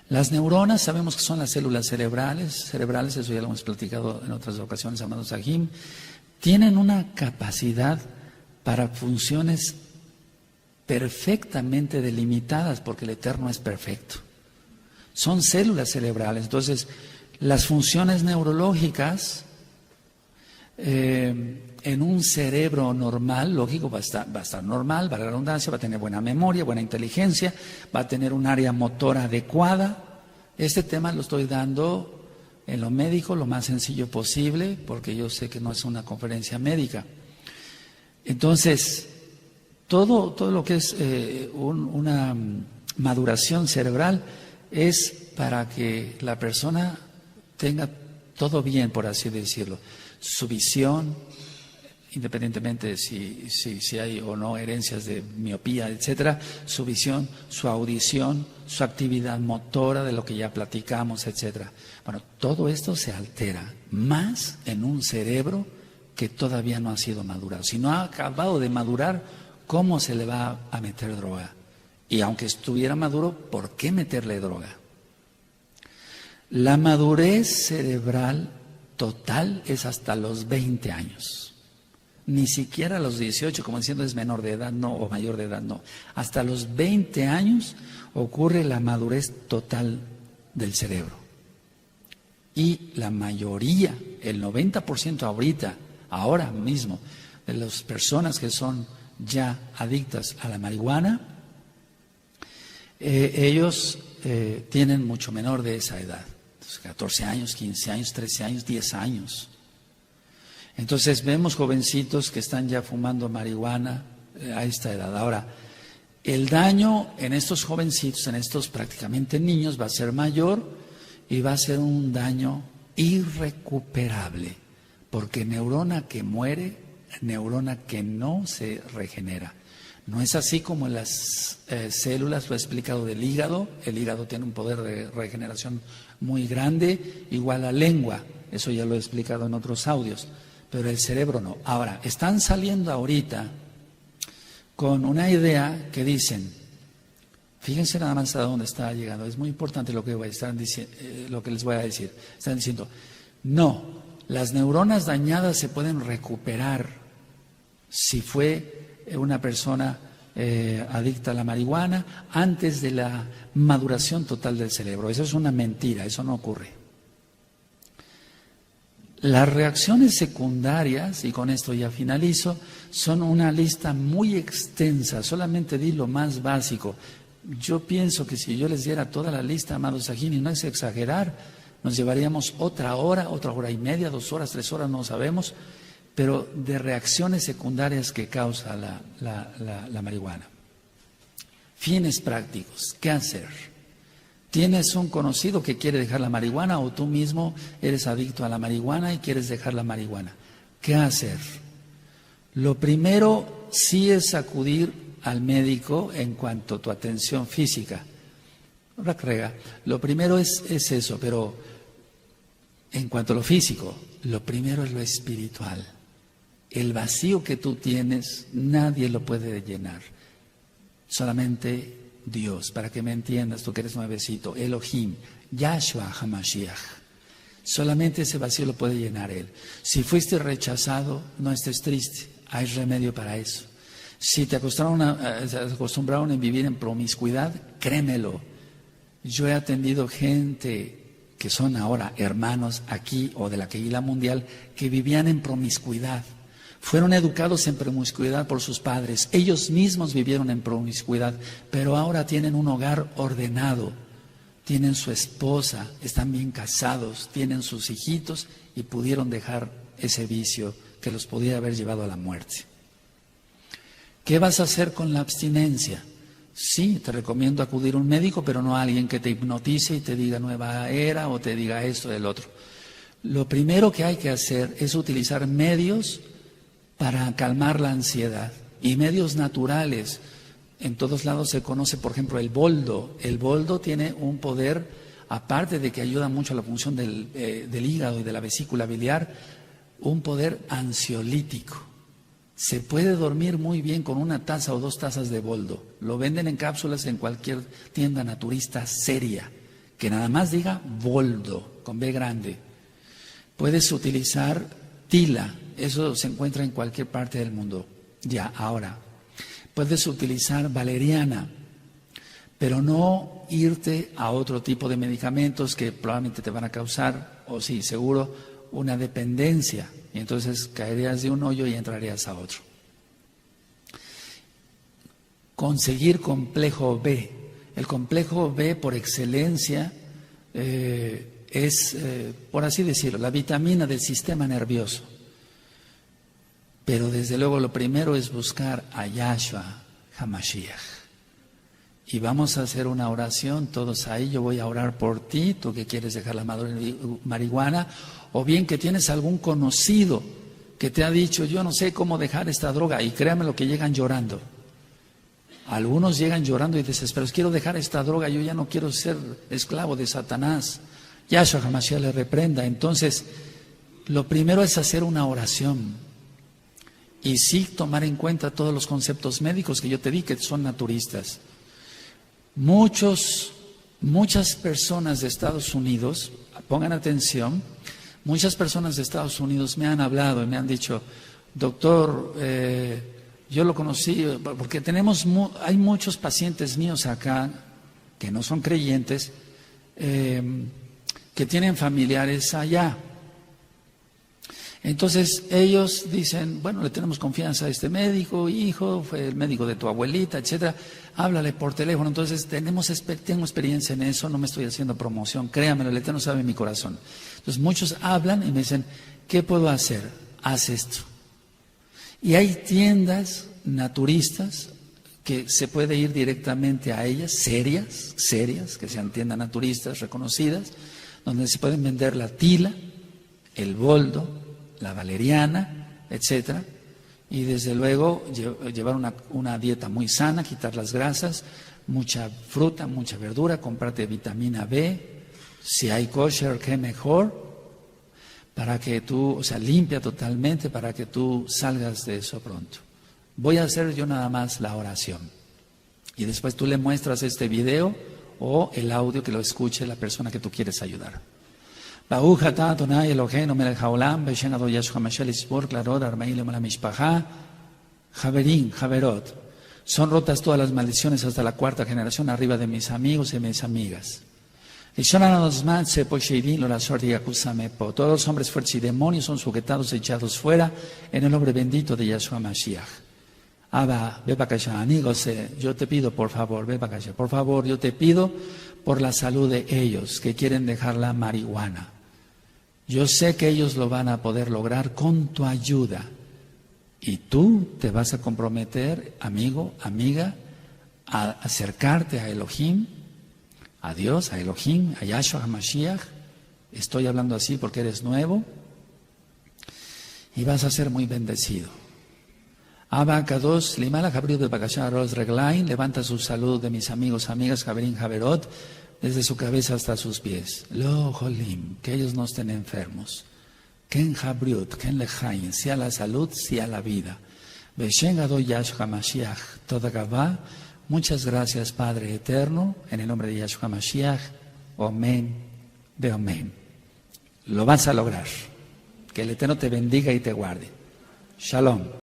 Las neuronas, sabemos que son las células cerebrales, eso ya lo hemos platicado en otras ocasiones, amados Sahim, tienen una capacidad para funciones perfectamente delimitadas, porque el Eterno es perfecto. Son células cerebrales, entonces Las funciones neurológicas en un cerebro normal, lógico, va a estar normal, va a la redundancia, va a tener buena memoria, buena inteligencia, va a tener un área motora adecuada. Este tema lo estoy dando en lo médico lo más sencillo posible, porque yo sé que no es una conferencia médica. Entonces, todo lo que es una maduración cerebral es para que la persona tenga todo bien, por así decirlo. Su visión, independientemente de si hay o no herencias de miopía, etcétera, su visión, su audición, su actividad motora, de lo que ya platicamos, etcétera. Bueno, todo esto se altera más en un cerebro que todavía no ha sido madurado. Si no ha acabado de madurar, ¿cómo se le va a meter droga? Y aunque estuviera maduro, ¿por qué meterle droga? La madurez cerebral total es hasta los 20 años. Ni siquiera a los 18, como diciendo es menor de edad, no, o mayor de edad, no. Hasta los 20 años ocurre la madurez total del cerebro. Y la mayoría, el 90% ahora mismo, de las personas que son ya adictas a la marihuana, ellos tienen mucho menor de esa edad. 14 años, 15 años, 13 años, 10 años. Entonces vemos jovencitos que están ya fumando marihuana a esta edad. Ahora, el daño en estos jovencitos, en estos prácticamente niños, va a ser mayor y va a ser un daño irrecuperable, porque neurona que muere, neurona que no se regenera. No es así como en las células, lo he explicado del hígado. El hígado tiene un poder de regeneración muy grande, igual a la lengua. Eso ya lo he explicado en otros audios. Pero el cerebro no. Ahora, están saliendo ahorita con una idea que dicen, fíjense nada más a dónde está llegando, es muy importante lo que les voy a decir. Están diciendo, no, las neuronas dañadas se pueden recuperar si fue una persona adicta a la marihuana antes de la maduración total del cerebro. Eso es una mentira, eso no ocurre. Las reacciones secundarias, y con esto ya finalizo, son una lista muy extensa, solamente di lo más básico. Yo pienso que si yo les diera toda la lista, amados Sahin, y no es exagerar, nos llevaríamos otra hora y media, 2 horas, 3 horas, no sabemos, pero de reacciones secundarias que causa la marihuana. Fines prácticos, ¿qué hacer? ¿Tienes un conocido que quiere dejar la marihuana o tú mismo eres adicto a la marihuana y quieres dejar la marihuana? ¿Qué hacer? Lo primero sí es acudir al médico en cuanto a tu atención física. Lo primero es eso, pero en cuanto a lo físico, lo primero es lo espiritual. El vacío que tú tienes, nadie lo puede llenar. Solamente Dios, para que me entiendas, tú que eres nuevecito, Elohim, Yahshua HaMashiach. Solamente ese vacío lo puede llenar Él. Si fuiste rechazado, no estés triste, hay remedio para eso. Si te acostumbraron a vivir en promiscuidad, créemelo. Yo he atendido gente que son ahora hermanos aquí o de la Kehilá mundial que vivían en promiscuidad. Fueron educados en promiscuidad por sus padres. Ellos mismos vivieron en promiscuidad, pero ahora tienen un hogar ordenado. Tienen su esposa, están bien casados, tienen sus hijitos y pudieron dejar ese vicio que los podía haber llevado a la muerte. ¿Qué vas a hacer con la abstinencia? Sí, te recomiendo acudir a un médico, pero no a alguien que te hipnotice y te diga nueva era o te diga esto del otro. Lo primero que hay que hacer es utilizar medios para calmar la ansiedad y medios naturales. En todos lados se conoce, por ejemplo, el boldo. El boldo tiene un poder, aparte de que ayuda mucho a la función del hígado y de la vesícula biliar, un poder ansiolítico. Se puede dormir muy bien con 1 taza o 2 tazas de boldo. Lo venden en cápsulas en cualquier tienda naturista seria, que nada más diga boldo, con B grande. Puedes utilizar tila, eso se encuentra en cualquier parte del mundo. Ya, ahora, puedes utilizar valeriana, pero no irte a otro tipo de medicamentos que probablemente te van a causar, o sí, seguro, una dependencia. Y entonces caerías de un hoyo y entrarías a otro. Conseguir complejo B. El complejo B por excelencia es, por así decirlo, la vitamina del sistema nervioso. Pero desde luego lo primero es buscar a Yahshua HaMashiach. Y vamos a hacer una oración todos ahí. Yo voy a orar por ti, tú que quieres dejar la marihuana, o bien que tienes algún conocido que te ha dicho, yo no sé cómo dejar esta droga, y créanme lo que llegan llorando. Algunos llegan llorando y desesperados, quiero dejar esta droga, yo ya no quiero ser esclavo de Satanás. Yahshua HaMashiach le reprenda. Entonces, lo primero es hacer una oración y sí tomar en cuenta todos los conceptos médicos que yo te di, que son naturistas. Muchas personas de Estados Unidos, pongan atención, muchas personas de Estados Unidos me han hablado y me han dicho, doctor, yo lo conocí, porque hay muchos pacientes míos acá que no son creyentes, que tienen familiares allá. Entonces ellos dicen, bueno, le tenemos confianza a este médico, hijo, fue el médico de tu abuelita, etcétera, háblale por teléfono. Entonces tengo experiencia en eso, no me estoy haciendo promoción, créanmelo, el Eterno sabe mi corazón. Entonces muchos hablan y me dicen, ¿qué puedo hacer? Haz esto. Y hay tiendas naturistas que se puede ir directamente a ellas, serias, que sean tiendas naturistas reconocidas, donde se pueden vender la tila, el boldo, la valeriana, etcétera, y desde luego llevar una dieta muy sana, quitar las grasas, mucha fruta, mucha verdura, comprarte vitamina B, si hay kosher, qué mejor, para que tú, o sea, limpia totalmente para que tú salgas de eso pronto. Voy a hacer yo nada más la oración y después tú le muestras este video o el audio que lo escuche la persona que tú quieres ayudar. Baruch atah Adonai Eloheinu melech haolam, בשם אדון ישוע המשיח לסבור כללות 40 יום למשפחה. Javerín, Javerot, son rotas todas las maldiciones hasta la cuarta generación arriba de mis amigos y mis amigas. Todos los hombres fuertes y demonios son sujetados, echados fuera en el nombre bendito de Yahshua Mashiach. Abba, ve para allá, amigos, yo te pido por favor, ve para allá, por favor, yo te pido por la salud de ellos que quieren dejar la marihuana. Yo sé que ellos lo van a poder lograr con tu ayuda. Y tú te vas a comprometer, amigo, amiga, a acercarte a Elohim, a Dios, a Elohim, a Yahshua HaMashiach. Estoy hablando así porque eres nuevo. Y vas a ser muy bendecido. Abba Kadosh, Limala Jabriel de Bakashah Ros Reglain, levanta su salud de mis amigos, amigas, Javerín, Javerot, desde su cabeza hasta sus pies. Lo Jolim, que ellos no estén enfermos. Ken Jabriut, Ken Lejain, sea la salud, sea la vida. Beshen Ado Yahshua Mashiach, toda Gabá. Muchas gracias, Padre Eterno, en el nombre de Yahshua Mashiach. Amén, de amén. Lo vas a lograr. Que el Eterno te bendiga y te guarde. Shalom.